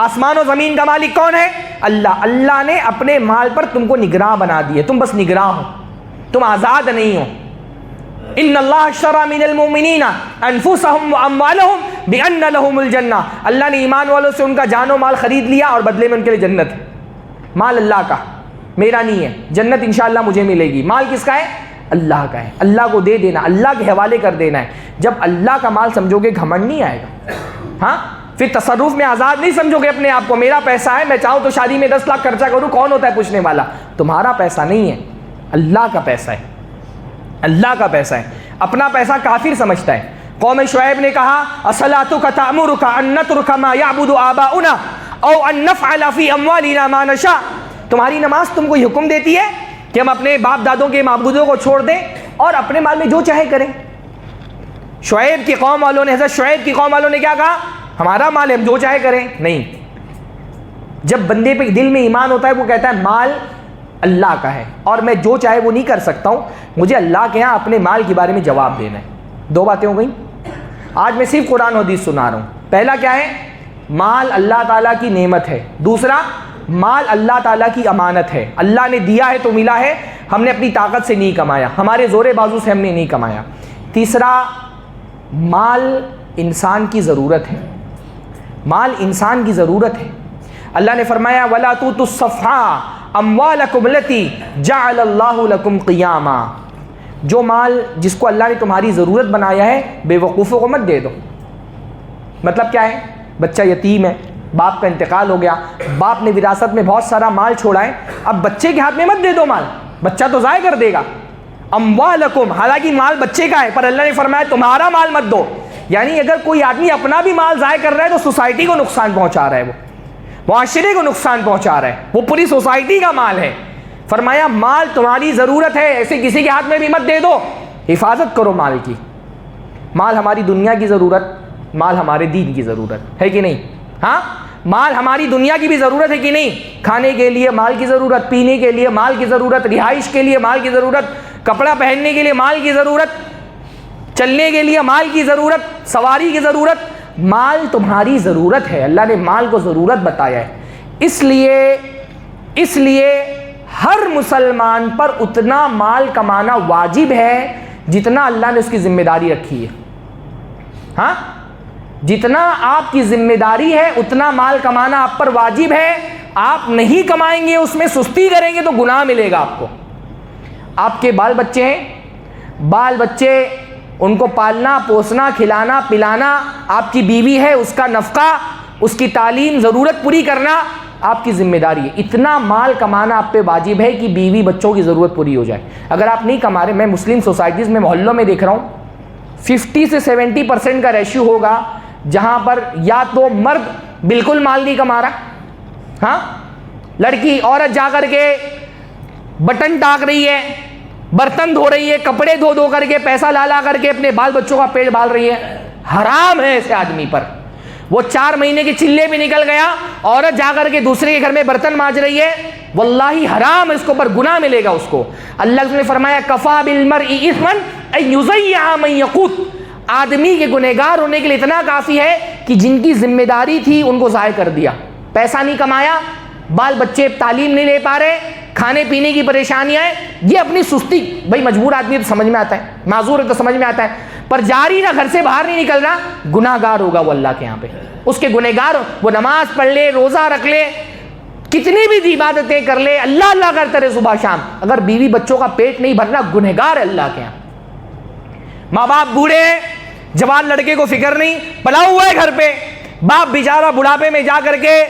آسمان و زمین کا مالک کون ہے؟ اللہ. اللہ نے اپنے مال پر تم کو نگراں بنا دیے، تم بس نگراں ہو، تم آزاد نہیں ہو. ان اللہ اشتری من المؤمنین انفسهم واموالهم بان لهم الجنہ، اللہ نے ایمان والوں سے ان کا جان و مال خرید لیا اور بدلے میں ان کے لیے جنت ہے. مال اللہ کا، میرا نہیں ہے. جنت انشاءاللہ مجھے ملے گی. مال کس کا ہے؟ اللہ کا ہے. اللہ کو دے دینا، اللہ کے حوالے کر دینا ہے. جب اللہ کا مال سمجھو گے گھمنڈ نہیں آئے گا. پھر تصرف میں آزاد نہیں سمجھو گے اپنے آپ کو. میرا پیسہ ہے، میں چاہوں تو شادی میں 10 لاکھ خرچہ کروں، کون ہوتا ہے پوچھنے والا؟ تمہارا پیسہ نہیں ہے، اللہ کا پیسہ ہے. اللہ کا پیسہ ہے. اپنا پیسہ کافر سمجھتا ہے. قوم شعیب نے کہا اصلاتک تأمرک ان نترک ما یعبد آباؤنا او ان نفعل فی اموالنا ما نشاء، تمہاری نماز تم کو حکم دیتی ہے کہ ہم اپنے باپ دادوں کے معبودوں کو چھوڑ دیں اور اپنے مال میں جو چاہے کریں. شعیب کی قوم والوں نے، حضرت شعیب کی قوم والوں نے کیا کہا؟ ہمارا مال ہے، ہم جو چاہے کریں. نہیں. جب بندے پہ دل میں ایمان ہوتا ہے وہ کہتا ہے مال اللہ کا ہے اور میں جو چاہے وہ نہیں کر سکتا ہوں، مجھے اللہ کے ہاں اپنے مال کے بارے میں جواب دینا ہے. 2 باتیں ہو گئیں. آج میں صرف قرآن و حدیث سنا رہا ہوں. پہلا کیا ہے؟ مال اللہ تعالیٰ کی نعمت ہے. دوسرا، مال اللہ تعالیٰ کی امانت ہے. اللہ نے دیا ہے تو ملا ہے، ہم نے اپنی طاقت سے نہیں کمایا، ہمارے زور بازو سے ہم نے نہیں کمایا. تیسرا، مال انسان کی ضرورت ہے. مال انسان کی ضرورت ہے. اللہ نے فرمایا وَلَا تُؤْتُوا السَّفْحَاءَ أَمْوَالَكُمْ الَّتِي جَعَلَ اللَّهُ لَكُمْ قِيَامًا، جو مال جس کو اللہ نے تمہاری ضرورت بنایا ہے بے وقوفوں کو مت دے دو. مطلب کیا ہے؟ بچہ یتیم ہے، باپ کا انتقال ہو گیا، باپ نے وراثت میں بہت سارا مال چھوڑا ہے، اب بچے کے ہاتھ میں مت دے دو مال، بچہ تو ضائع کر دے گا. اموالکم، حالانکہ مال بچے کا ہے پر اللہ نے فرمایا تمہارا مال مت دو. یعنی اگر کوئی آدمی اپنا بھی مال ضائع کر رہا ہے تو سوسائٹی کو نقصان پہنچا رہا ہے، وہ معاشرے کو نقصان پہنچا رہا ہے، وہ پوری سوسائٹی کا مال ہے. فرمایا مال تمہاری ضرورت ہے، ایسے کسی کے ہاتھ میں بھی مت دے دو، حفاظت کرو مال کی. مال ہماری دنیا کی ضرورت، مال ہمارے دین کی ضرورت ہے کہ نہیں؟ مال ہماری دنیا کی بھی ضرورت ہے کہ نہیں؟ کھانے کے لیے مال کی ضرورت، پینے کے لیے مال کی ضرورت، رہائش کے لیے مال کی ضرورت، کپڑا پہننے کے لیے مال کی ضرورت، چلنے کے لیے مال کی ضرورت، سواری کی ضرورت. مال تمہاری ضرورت ہے. اللہ نے مال کو ضرورت بتایا ہے. اس لیے ہر مسلمان پر اتنا مال کمانا واجب ہے جتنا اللہ نے اس کی ذمہ داری رکھی ہے. جتنا آپ کی ذمہ داری ہے اتنا مال کمانا آپ پر واجب ہے. آپ نہیں کمائیں گے، اس میں سستی کریں گے تو گناہ ملے گا آپ کو. آپ کے بال بچے ہیں، بال بچے ان کو پالنا پوسنا کھلانا پلانا، آپ کی بیوی ہے اس کا نفقہ، اس کی تعلیم ضرورت پوری کرنا آپ کی ذمہ داری ہے. اتنا مال کمانا آپ پہ واجب ہے کہ بیوی بچوں کی ضرورت پوری ہو جائے. اگر آپ نہیں کما رہے، میں مسلم سوسائٹیز میں محلوں میں دیکھ رہا ہوں 50 سے 70% کا ریشیو ہوگا جہاں پر یا تو مرد بالکل مال نہیں کما رہا, ہاں, لڑکی عورت جا کر کے بٹن ٹاک رہی ہے, برتن دھو رہی ہے, کپڑے دھو دھو کر کے پیسہ لا لا کر کے اپنے بال بچوں کا پیٹ پال رہی ہے. حرام ہے ایسے آدمی پر. وہ 4 مہینے کے چلے بھی نکل گیا, عورت جا کر کے دوسرے کے گھر میں برتن مانج رہی ہے, واللہ حرام ہے, اس کو پر گناہ ملے گا اس کو. اللہ نے فرمایا کفا بالمرء اثما ان یضیع من یقوت, آدمی کے گنہگار ہونے کے لیے اتنا کافی ہے کہ جن کی ذمہ داری تھی ان کو ضائع کر دیا, پیسہ نہیں کمایا, بال بچے تعلیم نہیں لے پا رہے, کھانے پینے کی پریشانیاں ہیں, یہ اپنی سستی. بھائی مجبور آدمی تو سمجھ میں آتا ہے, معذور ہے تو سمجھ میں آتا ہے, پر جاری نہ گھر سے باہر نہیں نکل رہا, گناہ گار ہوگا وہ اللہ کے یہاں پہ. اس کے گنہگار, وہ نماز پڑھ لے, روزہ رکھ لے, کتنی بھی عبادتیں کر لے, اللہ اللہ کرتے رہے صبح شام, اگر بیوی بچوں کا پیٹ نہیں بھرنا, گنہگار ہے اللہ کے یہاں. ماں باپ بوڑھے ہیں, جوان لڑکے کو فکر نہیں, پلا ہوا ہے گھر پہ, باپ بیچارہ بڑھاپے میں جا کر کے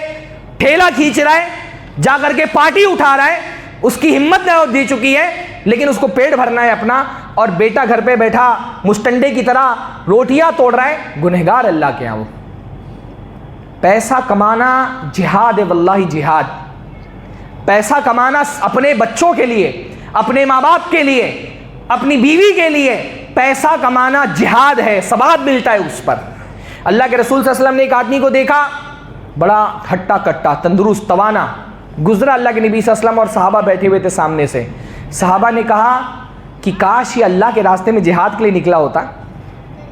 ٹھیلا کھینچ رہا ہے, جا کر کے پارٹی اٹھا رہا ہے, اس کی ہمت نہ دی چکی ہے, لیکن اس کو پیٹ بھرنا ہے اپنا, اور بیٹا گھر پہ بیٹھا مشٹنڈے کی طرح روٹیاں توڑ رہا ہے, گنہگار اللہ کے یہاں وہ. پیسہ کمانا جہاد ہے, واللہ جہاد. پیسہ کمانا اپنے بچوں کے لیے, اپنے ماں باپ کے لیے, اپنی بیوی کے لیے پیسہ کمانا جہاد ہے, ثواب ملتا ہے اس پر. اللہ کے رسول صلی اللہ علیہ وسلم نے ایک آدمی کو دیکھا, بڑا ہٹا کٹا, تندرست, توانا گزرا, اللہ کے نبی صلی اللہ علیہ وسلم اور صحابہ بیٹھے ہوئے تھے سامنے سے. صحابہ نے کہا کہ کاش یہ اللہ کے راستے میں جہاد کے لیے نکلا ہوتا,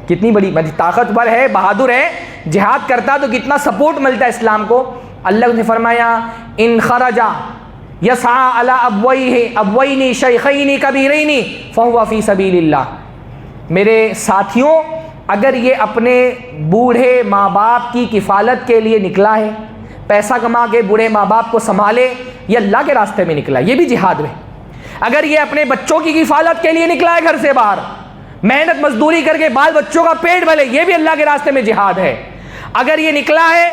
کتنی بڑی طاقتور ہے, بہادر ہے, جہاد کرتا تو کتنا سپورٹ ملتا ہے اسلام کو. اللہ نے فرمایا ان خرجا یسعى علی ابوین شیخین کبیرین فہو فی سبیل اللہ. میرے ساتھیوں, اگر یہ اپنے بوڑھے ماں باپ کی کفالت کے لیے نکلا ہے, پیسہ کما کے بوڑھے ماں باپ کو سنبھالے, یہ اللہ کے راستے میں نکلا, یہ بھی جہاد ہے. اگر یہ اپنے بچوں کی کفالت کے لیے نکلا ہے گھر سے باہر, محنت مزدوری کر کے بال بچوں کا پیٹ بھلے, یہ بھی اللہ کے راستے میں جہاد ہے. اگر یہ نکلا ہے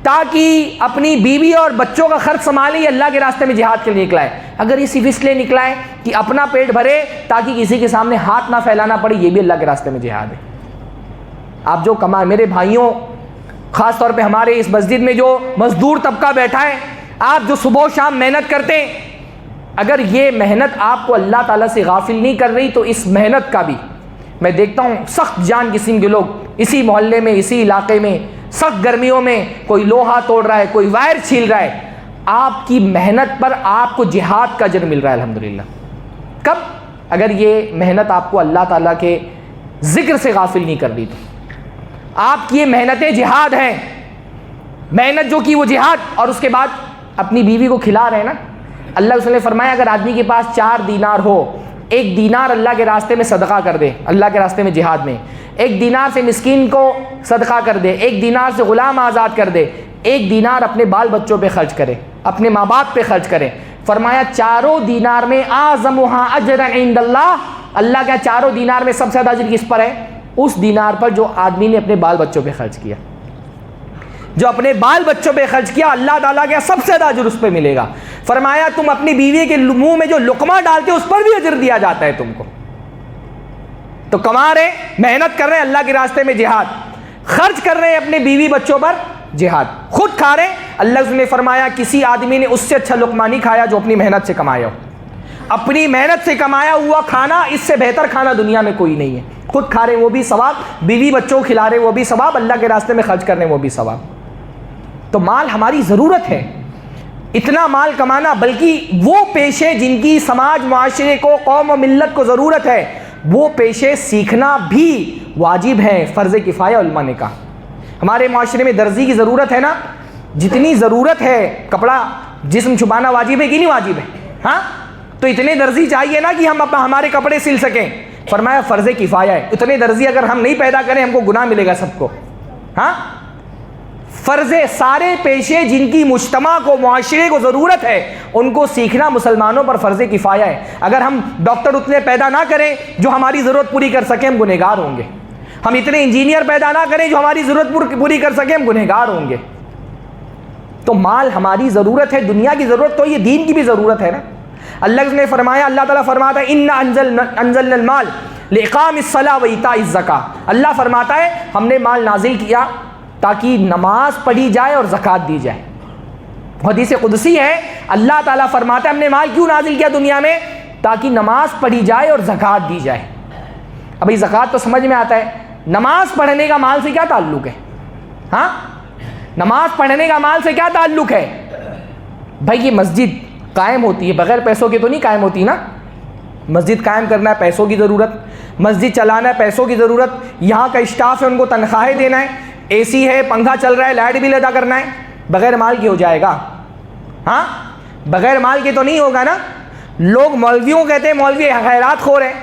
تاکہ اپنی بیوی اور بچوں کا خرچ سنبھالے, یہ اللہ کے راستے میں جہاد کے لیے نکلا ہے. اگر یہ صرف اس لیے نکلا ہے کہ اپنا پیٹ بھرے تاکہ کسی کے سامنے ہاتھ نہ پھیلانا پڑے, یہ بھی اللہ کے راستے میں جہاد ہے. آپ جو کمائے, میرے بھائیوں, خاص طور پہ ہمارے اس مسجد میں جو مزدور طبقہ بیٹھا ہے, آپ جو صبح و شام محنت کرتے ہیں, اگر یہ محنت آپ کو اللہ تعالیٰ سے غافل نہیں کر رہی, تو اس محنت کا بھی میں دیکھتا ہوں سخت جان قسم کے لوگ اسی محلے میں, اسی علاقے میں, سخت گرمیوں میں کوئی لوہا توڑ رہا ہے, کوئی وائر چھیل رہا ہے, آپ کی محنت پر آپ کو جہاد کا اجر مل رہا ہے الحمدللہ. کب؟ اگر یہ محنت آپ کو اللہ تعالیٰ کے ذکر سے غافل نہیں کر دی تو. آپ کی یہ محنتیں جہاد ہیں, محنت جو کی وہ جہاد. اور اس کے بعد اپنی بیوی کو کھلا رہے ہیں نا, اللہ اس نے فرمایا اگر آدمی کے پاس 4 دینار ہو, 1 دینار اللہ کے راستے میں صدقہ کر دے, اللہ کے راستے میں جہاد میں 1 دینار سے مسکین کو صدقہ کر دے, 1 دینار سے غلام آزاد کر دے, 1 دینار اپنے بال بچوں پہ خرچ کرے, اپنے ماں باپ پہ خرچ کرے. فرمایا 4 دینار میں اعظمها اجرا عند اللہ, اللہ کا 4 دینار میں سب سے زیادہ اجر کس پر ہے؟ اس دینار پر جو آدمی نے اپنے بال بچوں پہ خرچ کیا. جو اپنے بال بچوں پہ خرچ کیا, اللہ تعالیٰ کا سب سے زیادہ اجر اس پہ ملے گا. فرمایا تم اپنی بیوی کے منہ میں جو لقمہ ڈالتے اس پر بھی اجر دیا جاتا ہے تم کو. تو کما رہے, محنت کر رہے ہیں اللہ کے راستے میں جہاد, خرچ کر رہے ہیں اپنے بیوی بچوں پر جہاد, خود کھا رہے. اللہ نے فرمایا کسی آدمی نے اس سے اچھا لقمہ نہیں کھایا جو اپنی محنت سے کمایا ہو. اپنی محنت سے کمایا ہوا کھانا, اس سے بہتر کھانا دنیا میں کوئی نہیں ہے. خود کھا رہے وہ بھی ثواب, بیوی بچوں کو کھلا رہے وہ بھی ثواب, اللہ کے راستے میں خرچ کر رہے وہ بھی ثواب. تو مال ہماری ضرورت ہے, اتنا مال کمانا, بلکہ وہ پیشے جن کی سماج معاشرے کو, قوم و ملت کو ضرورت ہے, وہ پیشے سیکھنا بھی واجب ہے, فرض کفایہ علماء نے کہا. ہمارے معاشرے میں درزی کی ضرورت ہے نا, جتنی ضرورت ہے کپڑا جسم چھپانا واجب ہے کہ نہیں واجب ہے؟ ہاں, تو اتنے درزی چاہیے نا کہ ہم ہمارے کپڑے سل سکیں. فرمایا فرض کفایہ ہے, اتنے درزی اگر ہم نہیں پیدا کریں ہم کو گناہ ملے گا سب کو. ہاں, فرض, سارے پیشے جن کی مجتمع کو, معاشرے کو ضرورت ہے, ان کو سیکھنا مسلمانوں پر فرض کفایہ ہے. اگر ہم ڈاکٹر اتنے پیدا نہ کریں جو ہماری ضرورت پوری کر سکیں, ہم گنہگار ہوں گے. ہم اتنے انجینئر پیدا نہ کریں جو ہماری ضرورت پوری کر سکیں, ہم گنہگار ہوں گے. تو مال ہماری ضرورت ہے, دنیا کی ضرورت تو یہ دین کی بھی ضرورت ہے نا. اللہ نے فرمایا، اللہ تعالیٰ فرماتا ہے اِنَّا أَنزَلْنَا الْمَالَ لِإِقَامِ الصَّلَاةِ وَإِيتَاءِ الزَّكَاةِ، اللہ فرماتا ہے ہم نے مال نازل کیا تاکہ نماز پڑھی جائے اور زکوٰۃ دی جائے۔ حدیث قدسی ہے، اللہ تعالیٰ فرماتا ہے ہم نے مال کیوں نازل کیا دنیا میں؟ تاکہ نماز پڑھی جائے اور زکوٰۃ دی جائے۔ ابھی زکوٰۃ تو سمجھ میں آتا ہے، نماز پڑھنے کا مال سے کیا تعلق ہے؟ ہاں، نماز پڑھنے کا مال سے کیا تعلق ہے؟ بھائی یہ مسجد قائم ہوتی ہے بغیر پیسوں کے تو نہیں قائم ہوتی نا، مسجد قائم کرنا ہے پیسوں کی ضرورت، مسجد چلانا ہے پیسوں کی ضرورت، یہاں کا اسٹاف ہے ان کو تنخواہیں دینا ہے، اے سی ہے، پنکھا چل رہا ہے، لائٹ بل ادا کرنا ہے، بغیر مال کے ہو جائے گا؟ ہاں، بغیر مال کے تو نہیں ہوگا نا۔ لوگ مولویوں کو کہتے ہیں مولوی خیرات خور ہے،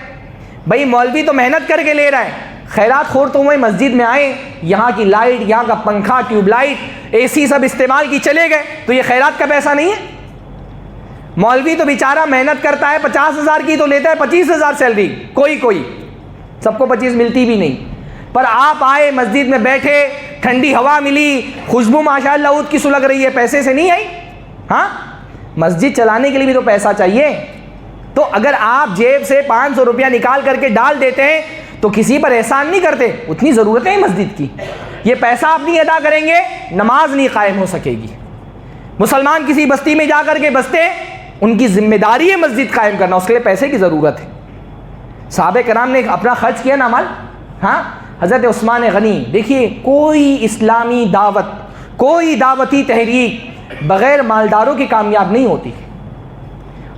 بھائی مولوی تو محنت کر کے لے رہا ہے، خیرات خور تو وہ مسجد میں آئے، یہاں کی لائٹ، یہاں کا پنکھا، ٹیوب لائٹ، اے سی سب استعمال کی چلے گئے، تو یہ خیرات کا پیسہ نہیں ہے؟ مولوی تو بیچارہ محنت کرتا ہے، 50,000 کی تو لیتا ہے 25,000 سیلری، کوئی سب کو 25 ملتی بھی نہیں، پر آپ آئے مسجد میں بیٹھے، ٹھنڈی ہوا ملی، خوشبو ماشاءاللہ عود کی سلگ رہی ہے، پیسے سے نہیں آئی؟ ہاں، مسجد چلانے کے لیے بھی تو پیسہ چاہیے۔ تو اگر آپ جیب سے 500 روپیہ نکال کر کے ڈال دیتے ہیں تو کسی پر احسان نہیں کرتے، اتنی ضرورت ہے مسجد کی، یہ پیسہ آپ نہیں ادا کریں گے نماز نہیں قائم ہو سکے گی۔ مسلمان کسی بستی میں جا کر کے بستے، ان کی ذمہ داری ہے مسجد قائم کرنا، اس کے لیے پیسے کی ضرورت ہے۔ صحابہ کرام نے اپنا خرچ کیا نا مال۔ ہاں، حضرت عثمان غنی، دیکھیے کوئی اسلامی دعوت، کوئی دعوتی تحریک بغیر مالداروں کی کامیاب نہیں ہوتی۔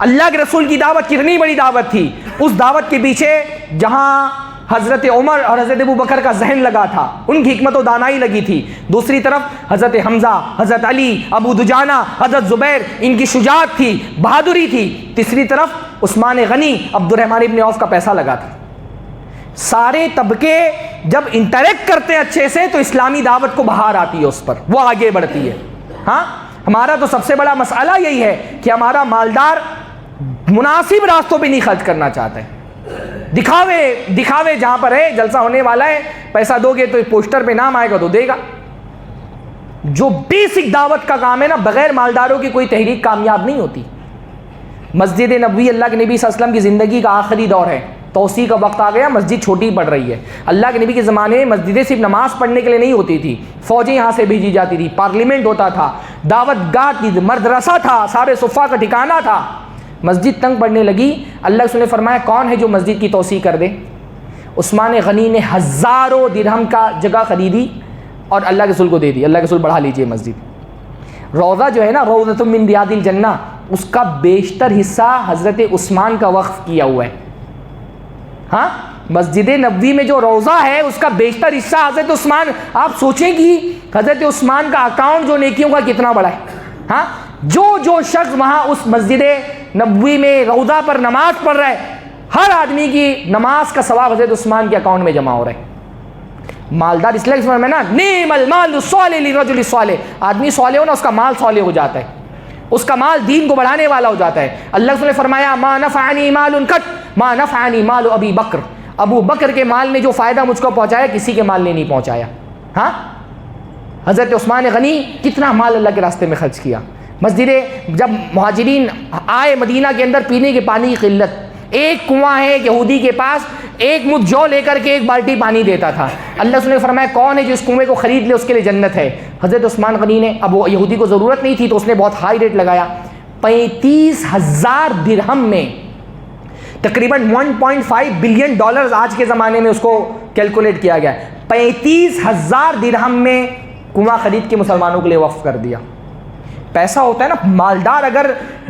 اللہ کے رسول کی دعوت کتنی بڑی دعوت تھی، اس دعوت کے پیچھے جہاں حضرت عمر اور حضرت ابو بکر کا ذہن لگا تھا، ان کی حکمت و دانائی لگی تھی، دوسری طرف حضرت حمزہ، حضرت علی، ابو دجانہ، حضرت زبیر، ان کی شجاعت تھی، بہادری تھی، تیسری طرف عثمان غنی، عبد الرحمن ابن عوف کا پیسہ لگا تھا۔ سارے طبقے جب انٹریکٹ کرتے ہیں اچھے سے تو اسلامی دعوت کو بہار آتی ہے، اس پر وہ آگے بڑھتی ہے۔ ہاں، ہمارا تو سب سے بڑا مسئلہ یہی ہے کہ ہمارا مالدار مناسب راستوں پہ نہیں خرچ کرنا چاہتا ہے، دکھاوے جہاں پر ہے، جلسہ ہونے والا ہے، پیسہ دو گے تو پوسٹر پہ نام آئے گا تو دے گا۔ جو بیسک دعوت کا کام ہے نا، بغیر مالداروں کی کوئی تحریک کامیاب نہیں ہوتی۔ مسجد نبوی اللہ کے نبی صلی اللہ علیہ وسلم کی زندگی کا آخری دور ہے، توسیع کا وقت آ گیا، مسجد چھوٹی پڑ رہی ہے۔ اللہ کے نبی کے زمانے میں مسجدیں صرف نماز پڑھنے کے لیے نہیں ہوتی تھی، فوجیں یہاں سے بھیجی جاتی تھی، پارلیمنٹ ہوتا تھا، دعوت گاہ تھی، مدرسہ تھا، صحابہ صفہ کا ٹھکانہ تھا۔ مسجد تنگ پڑنے لگی، اللہ کے رسول نے فرمایا کون ہے جو مسجد کی توسیع کر دے؟ عثمان غنی نے ہزاروں درہم کا جگہ خریدی اور اللہ کے رسول کو دے دی، اللہ کے رسول بڑھا لیجئے مسجد۔ روضہ جو ہے نا، روضۃ من ریاض الجنہ، اس کا بیشتر حصہ حضرت عثمان کا وقف کیا ہوا ہے۔ ہاں، مسجد نبوی میں جو روضہ ہے اس کا بیشتر حصہ حضرت عثمان، آپ سوچیں کہ حضرت عثمان کا اکاؤنٹ جو نیکیوں کا کتنا بڑا ہے۔ ہاں، جو شخص وہاں اس مسجد نبوی میں روضہ پر نماز پڑھ رہا ہے، ہر آدمی کی نماز کا ثواب حضرت عثمان کے اکاؤنٹ میں جمع ہو رہا ہے۔ مالدار اس لیے میں نا، نعم المال الصالح للرجل الصالح، آدمی صالح ہو نا، اس کا مال صالح ہو جاتا ہے، اس کا مال دین کو بڑھانے والا ہو جاتا ہے۔ اللہ نے فرمایا ما نفعنی مال قط ما نفعنی مال ابی بکر، ابو بکر کے مال نے جو فائدہ مجھ کو پہنچایا کسی کے مال نے نہیں پہنچایا۔ ہاں، حضرت عثمان غنی کتنا مال اللہ کے راستے میں خرچ کیا۔ مسجد جب مہاجرین آئے مدینہ کے اندر، پینے کے پانی کی قلت، ایک کنواں ہے یہودی کے پاس، ایک مٹھ جو لے کر کے ایک بالٹی پانی دیتا تھا۔ اللہ نے فرمایا کون ہے جو اس کنویں کو خرید لے اس کے لیے جنت ہے؟ حضرت عثمان غنی نے، اب وہ یہودی کو ضرورت نہیں تھی تو اس نے بہت ہائی ریٹ لگایا، 35,000 درہم میں، تقریباً 1.5 بلین ڈالرز آج کے زمانے میں اس کو کیلکولیٹ کیا گیا، 35,000 درہم میں کنواں خرید کے مسلمانوں کے لیے وقف کر دیا۔ پیسہ ہوتا ہے نا، مالدار اگر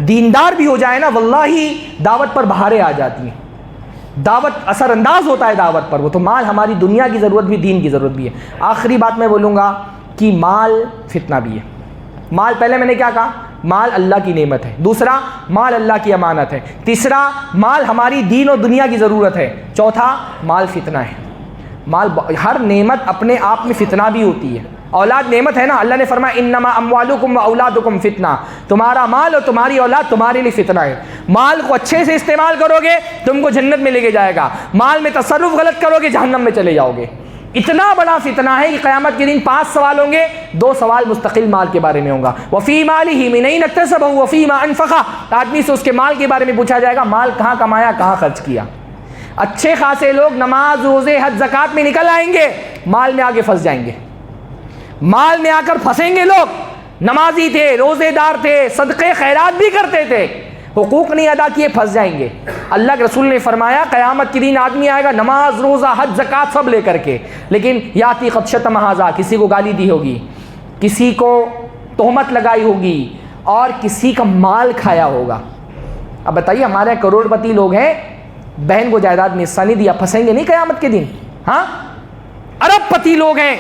دیندار بھی ہو جائے نا، واللہ دعوت پر بہاریں آ جاتی ہیں، دعوت اثر انداز ہوتا ہے دعوت پر۔ وہ تو مال ہماری دنیا کی ضرورت بھی، دین کی ضرورت بھی ہے۔ آخری بات میں بولوں گا کہ مال فتنہ بھی ہے۔ مال، پہلے میں نے کیا کہا؟ مال اللہ کی نعمت ہے، دوسرا مال اللہ کی امانت ہے، تیسرا مال ہماری دین اور دنیا کی ضرورت ہے، چوتھا مال فتنہ ہے۔ مال، ہر نعمت اپنے آپ میں فتنہ بھی ہوتی ہے۔ اولاد نعمت ہے نا، اللہ نے فرمایا انما اموالکم و اولادکم فتنہ، تمہارا مال اور تمہاری اولاد تمہارے لیے فتنہ ہے۔ مال کو اچھے سے استعمال کرو گے تم کو جنت میں لے کے جائے گا، مال میں تصرف غلط کرو گے جہنم میں چلے جاؤ گے۔ اتنا بڑا فتنہ ہے کہ قیامت کے دن 5 سوال ہوں گے، 2 سوال مستقل مال کے بارے میں ہوں گا. وفی مالہ من این اکتسبہ وفیما انفقہ، آدمی سے اس کے مال کے بارے میں پوچھا جائے گا، مال کہاں کمایا، کہاں خرچ کیا. اچھے خاصے لوگ نماز روزے حج زکوٰۃ میں نکل آئیں گے، مال میں آگے پھنس جائیں گے. مال میں آ کر پھنسیں گے لوگ. نمازی تھے، روزے دار تھے، صدقے خیرات بھی کرتے تھے، حقوق نہیں ادا کیے، پھنس جائیں گے. اللہ کے رسول نے فرمایا قیامت کے دن آدمی آئے گا نماز روزہ حج زکوٰۃ سب لے کر کے، لیکن یاتی قد شتم ھذا، کسی کو گالی دی ہوگی، کسی کو تہمت لگائی ہوگی، اور کسی کا مال کھایا ہوگا. اب بتائیے ہمارے کروڑ پتی لوگ ہیں، بہن کو جائیداد میں حصہ نہیں دیا، پھنسیں گے نہیں قیامت کے دن؟ ہاں، ارب پتی لوگ ہیں،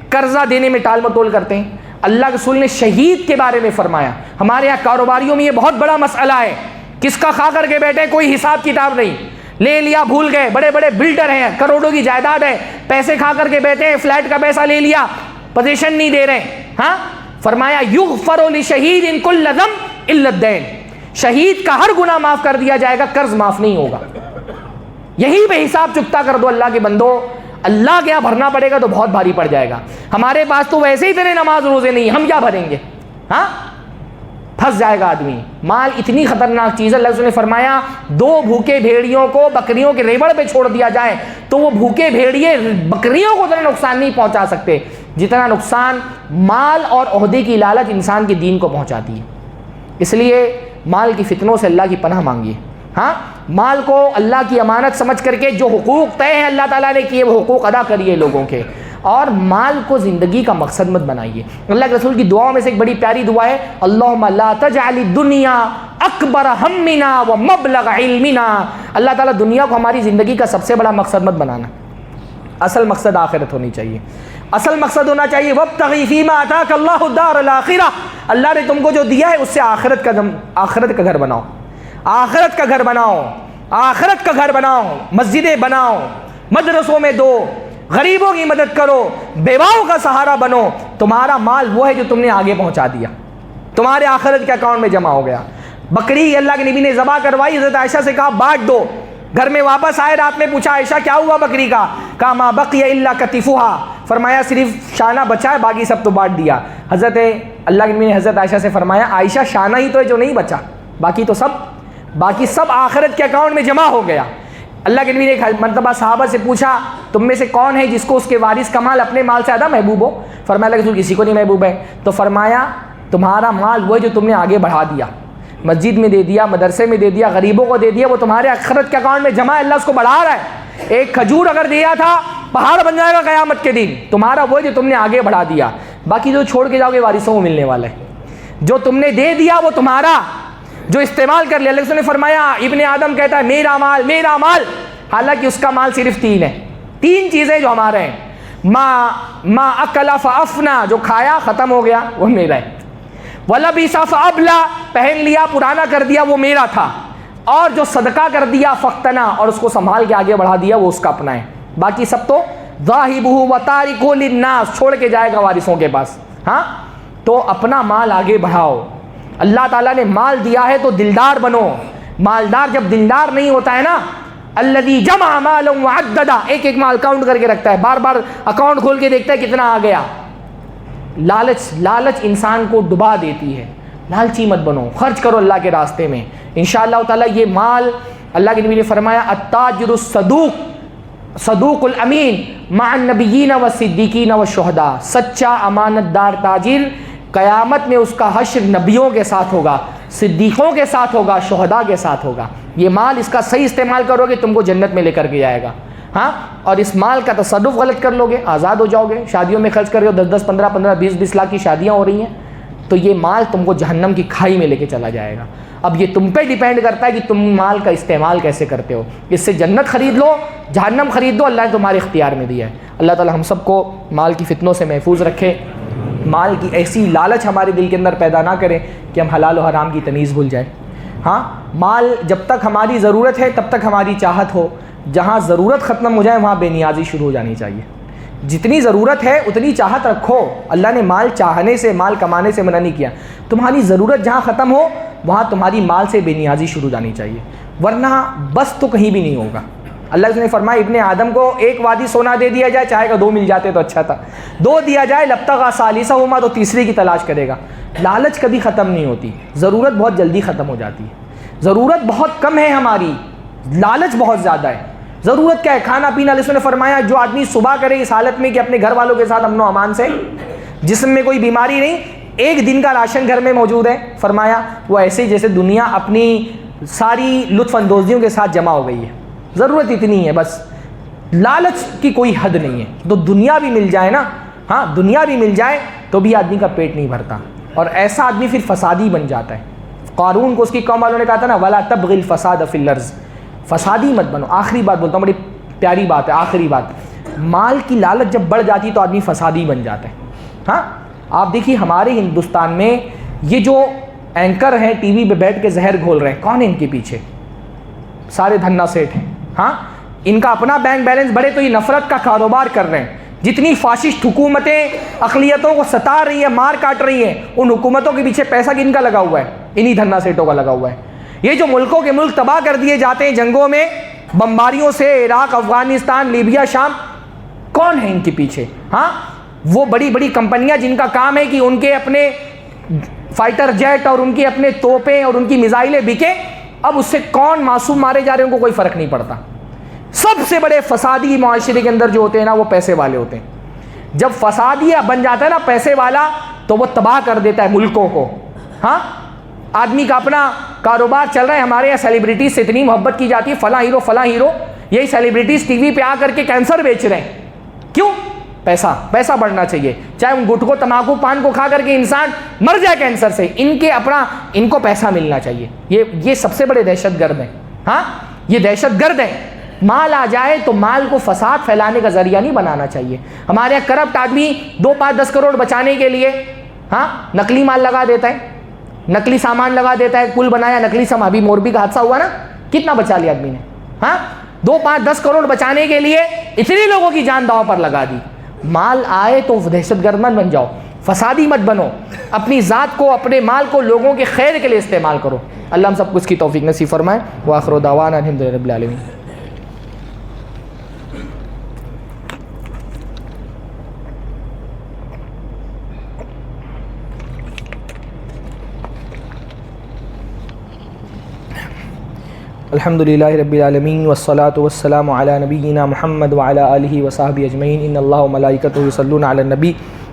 قرضہ دینے میں ٹال مٹول کرتے ہیں. اللہ کے رسول نے شہید کے بارے میں فرمایا. ہمارے یہاں کاروباریوں میں یہ بہت بڑا مسئلہ ہے، کس کا کھا کر کے بیٹھے، کوئی حساب کتاب نہیں، لے لیا بھول گئے. بڑے بڑے بلڈر ہیں، کروڑوں کی جائیداد ہے، پیسے کھا کر کے بیٹھے ہیں، فلیٹ کا پیسہ لے لیا، پوزیشن نہیں دے رہے. ہاں، فرمایا یغفر لشہید کل ذنب الا الدین، شہید کا ہر گناہ معاف کر دیا جائے گا، قرض معاف نہیں ہوگا. یہی پہ حساب چکتا کر دو اللہ کے بندو، اللہ کے یہاں بھرنا پڑے گا تو بہت بھاری پڑ جائے گا. ہمارے پاس تو ویسے ہی اتنے نماز روزے نہیں، ہم کیا بھریں گے؟ ہاں، پھنس جائے گا آدمی. مال اتنی خطرناک چیز ہے، اللہ نے فرمایا 2 بھوکے بھیڑیوں کو بکریوں کے ریوڑ پہ چھوڑ دیا جائے تو وہ بھوکے بھیڑیے بکریوں کو اتنا نقصان نہیں پہنچا سکتے جتنا نقصان مال اور عہدے کی لالچ انسان کے دین کو پہنچاتی ہے. اس لیے مال کی فتنوں سے اللہ کی پناہ مانگیے. ہاں، مال کو اللہ کی امانت سمجھ کر کے جو حقوق طے ہیں اللہ تعالیٰ نے کیے وہ حقوق ادا کریے لوگوں کے، اور مال کو زندگی کا مقصد مت بنائیے. اللہ کے رسول کی دعاؤں میں سے ایک بڑی پیاری دعا ہے، اللہم لا تجعل الدنیا اکبر ہمنا ومبلغ علمنا. اللہ تعالیٰ دنیا کو ہماری زندگی کا سب سے بڑا مقصد مت بنانا، اصل مقصد آخرت ہونی چاہیے. اصل مقصد ہونا چاہیے وابتغ فیما آتاک اللہ الدار الآخرہ، اللہ نے تم کو جو دیا ہے اس سے آخرت کا گھر بناؤ، آخرت کا گھر بناؤ، آخرت کا گھر بناؤ. مسجدیں بناؤ، مدرسوں میں دو، غریبوں کی مدد کرو، بیواؤں کا سہارا بنو. تمہارا مال وہ ہے جو تم نے آگے پہنچا دیا، تمہارے آخرت کے اکاؤنٹ میں جمع ہو گیا. بکری اللہ کے نبی نے ذبح کروائی، حضرت عائشہ سے کہا بانٹ دو. گھر میں واپس آئے، رات میں پوچھا عائشہ کیا ہوا بکری کا؟ کہا ما بقی الا کتفھا، فرمایا صرف شانہ بچا ہے، باقی سب تو بانٹ دیا. حضرت اللہ کے نبی نے حضرت عائشہ سے فرمایا عائشہ شانہ ہی تو ہے جو نہیں بچا، باقی سب آخرت کے اکاؤنٹ میں جمع ہو گیا. اللہ کے نبی نے ایک مرتبہ صحابہ سے پوچھا تم میں سے کون ہے جس کو اس کے وارث کا مال اپنے مال سے زیادہ محبوب ہو؟ فرمایا اللہ کے رسول کسی کو نہیں محبوب ہے. تو فرمایا تمہارا مال وہ ہے جو تم نے آگے بڑھا دیا، مسجد میں دے دیا، مدرسے میں دے دیا، غریبوں کو دے دیا، وہ تمہارے آخرت کے اکاؤنٹ میں جمع ہے، اللہ اس کو بڑھا رہا ہے. ایک کھجور اگر دیا تھا پہاڑ بن جائے گا قیامت کے دن، تمہارا وہ ہے جو تم نے آگے بڑھا دیا. باقی جو چھوڑ کے جاؤ گے وارثوں کو ملنے والا ہے. جو تم نے دے دیا وہ تمہارا، جو استعمال کر لیا. اللہ نے فرمایا ابن آدم کہتا ہے میرا مال میرا مال، حالانکہ اس کا مال صرف 3 ہے. 3 چیزیں جو ہمارے ہیں، ما اکل فافنا، جو کھایا ختم ہو گیا وہ میرا ہے. ولبس فابلا، پہن لیا پرانا کر دیا وہ میرا تھا. اور جو صدقہ کر دیا فقتنا، اور اس کو سنبھال کے آگے بڑھا دیا وہ اس کا اپنا ہے. باقی سب تو ذاہبہ وتارکہ للناس، چھوڑ کے جائے گا وارثوں کے پاس. ہاں، تو اپنا مال آگے بڑھاؤ. اللہ تعالیٰ نے مال دیا ہے تو دلدار بنو. مالدار جب دلدار نہیں ہوتا ہے نا، الذی جمع مالا وعددا، ایک مال کاؤنٹ کر کے رکھتا ہے، بار بار اکاؤنٹ کھول کے دیکھتا ہے کتنا آ گیا. لالچ انسان کو ڈبا دیتی ہے. لالچی مت بنو، خرچ کرو اللہ کے راستے میں. انشاءاللہ تعالیٰ یہ مال، اللہ کے نبی نے فرمایا التاجر الصدوق صدوق الامین مع النبیین والصدیقین والشہداء، سچا امانت دار تاجر قیامت میں اس کا حشر نبیوں کے ساتھ ہوگا، صدیقوں کے ساتھ ہوگا، شہداء کے ساتھ ہوگا. یہ مال اس کا صحیح استعمال کرو گے تم کو جنت میں لے کر کے جائے گا. ہاں، اور اس مال کا تصرف غلط کر لو گے آزاد ہو جاؤ گے. شادیوں میں خرچ کر رہے ہو 10 15 20 لاکھ کی شادیاں ہو رہی ہیں، تو یہ مال تم کو جہنم کی کھائی میں لے کے چلا جائے گا. اب یہ تم پہ ڈیپینڈ کرتا ہے کہ تم مال کا استعمال کیسے کرتے ہو. اس سے جنت خرید لو، جہنم خرید دو، اللہ نے تمہارے اختیار میں دیا ہے. اللہ تعالی ہم سب کو مال کی فتنوں سے محفوظ رکھے، مال کی ایسی لالچ ہمارے دل کے اندر پیدا نہ کرے کہ ہم حلال و حرام کی تمیز بھول جائیں. ہاں، مال جب تک ہماری ضرورت ہے تب تک ہماری چاہت ہو، جہاں ضرورت ختم ہو جائے وہاں بے نیازی شروع ہو جانی چاہیے. جتنی ضرورت ہے اتنی چاہت رکھو. اللہ نے مال چاہنے سے، مال کمانے سے منع نہیں کیا. تمہاری ضرورت جہاں ختم ہو وہاں تمہاری مال سے بے نیازی شروع جانی چاہیے، ورنہ بس تو کہیں بھی نہیں ہوگا. اللہ نے فرمایا ابن آدم کو ایک وادی سونا دے دیا جائے، چاہے گا 2 مل جاتے تو اچھا تھا، 2 دیا جائے لبتغى ثالثہما تو تیسری کی تلاش کرے گا۔ لالچ کبھی ختم نہیں ہوتی، ضرورت بہت جلدی ختم ہو جاتی ہے، ضرورت بہت کم ہے ہماری، لالچ بہت زیادہ ہے۔ ضرورت کیا ہے؟ کھانا پینا۔ اللہ نے فرمایا جو آدمی صبح کرے اس حالت میں کہ اپنے گھر والوں کے ساتھ امن و امان سے، جسم میں کوئی بیماری نہیں، 1 دن کا راشن گھر میں موجود ہے، فرمایا وہ ایسے جیسے دنیا اپنی ساری لطف اندوزیوں کے ساتھ جمع ہو گئی ہے۔ ضرورت اتنی ہے بس، لالچ کی کوئی حد نہیں ہے۔ تو دنیا بھی مل جائے نا، ہاں دنیا بھی مل جائے تو بھی آدمی کا پیٹ نہیں بھرتا، اور ایسا آدمی پھر فسادی بن جاتا ہے۔ قارون کو اس کی قوم والوں نے کہا تھا نا وَلَا تَبْغِ الْفَسَادَ فِي الْأَرْضِ، فسادی مت بنو۔ آخری بات بولتا ہوں، بڑی پیاری بات ہے، آخری بات، مال کی لالچ جب بڑھ جاتی تو آدمی فسادی بن جاتا ہے۔ ہاں آپ دیکھیے ہمارے ہندوستان میں یہ جو اینکر ہیں ٹی وی پہ بیٹھ کے زہر گھول رہے ہیں، کون ہے ان کے پیچھے؟ سارے دھنا سیٹ ہیں۔ ہاں ان کا اپنا بینک بیلنس بڑھے تو یہ نفرت کا کاروبار کر رہے ہیں۔ جتنی فاشسٹ حکومتیں اقلیتوں کو ستا رہی ہیں، مار کاٹ رہی ہیں، ان حکومتوں کے پیچھے پیسہ کن کا لگا ہوا ہے؟ انہی دھنا سیٹوں کا لگا ہوا ہے۔ یہ جو ملکوں کے ملک تباہ کر دیے جاتے ہیں جنگوں میں، بمباریوں سے، عراق، افغانستان، لیبیا، شام، کون ہے ان کے پیچھے؟ ہاں وہ بڑی بڑی کمپنیاں جن کا کام ہے کہ ان کے اپنے فائٹر جیٹ اور ان کی اپنے توپیں اور ان کی میزائلیں بکیں، اب اس سے کون معصوم مارے جا رہے ہیں ان کو کوئی فرق نہیں پڑتا۔ سب سے بڑے فسادی معاشرے کے اندر جو ہوتے ہیں نا وہ پیسے والے ہوتے ہیں۔ جب فسادی بن جاتا ہے نا پیسے والا تو وہ تباہ کر دیتا ہے ملکوں کو۔ ہاں آدمی کا اپنا کاروبار چل رہا ہے، ہمارے یہاں سیلیبریٹیز سے اتنی محبت کی جاتی ہے، فلاں ہیرو فلاں ہیرو، یہی سیلیبریٹیز ٹی وی پہ آ کر کے کینسر بیچ رہے ہیں۔ کیوں؟ پیسہ، پیسہ بڑھنا چاہیے، چاہے ان گٹکوں تمباکو پان کو کھا کر کے انسان مر جائے کینسر سے، ان کو پیسہ ملنا چاہیے۔ یہ سب سے بڑے دہشت گرد ہیں۔ ہاں یہ دہشت گرد ہیں۔ مال آ جائے تو مال کو فساد پھیلانے کا ذریعہ نہیں بنانا چاہیے۔ ہمارے یہاں کرپٹ آدمی 2, 5, 10 کروڑ بچانے کے لیے ہاں نقلی مال لگا دیتا ہے، نقلی سامان لگا دیتا ہے، پل بنایا نقلی سامان، ابھی موربی کا حادثہ ہوا نا، کتنا بچا لیا آدمی نے؟ ہاں 2, 5, 10 کروڑ بچانے کے لیے اتنے لوگوں کی جان داؤ پر لگا دی۔ مال آئے تو دہشت گرد مت بن جاؤ، فسادی مت بنو، اپنی ذات کو، اپنے مال کو لوگوں کے خیر کے لیے استعمال کرو۔ اللہ ہم سب کو اس کی توفیق نصیب فرمائے۔ وآخر دعوانا الحمدللہ رب العالمین۔ الحمدللہ رب العالمین والصلاة والسلام علی نبینا محمد وعلی آلہ وصحبہ اجمعین۔ ان اللہ وملائکتہ یصلون علی النبی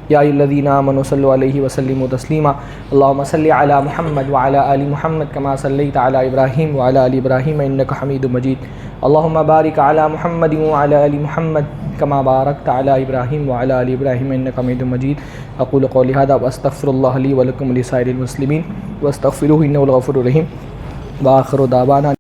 یا ایھا الذین آمنوا صلوا علیہ وسلموا تسلیما۔ اللہم صل علی محمد وعلی آل محمد کما صلیت علی ابراہیم وعلی آل ابراہیم انک حمید مجید۔ اللہم بارک علی محمد وعلی آل محمد کما بارکت علی ابراہیم وعلی آل ابراہیم انک حمید مجید۔ اقول قولی ھذا واستغفر اللہ لی ولکم ولسائر المسلمین واستغفروہ انہ الغفور الرحیم۔ وآخر دعوانا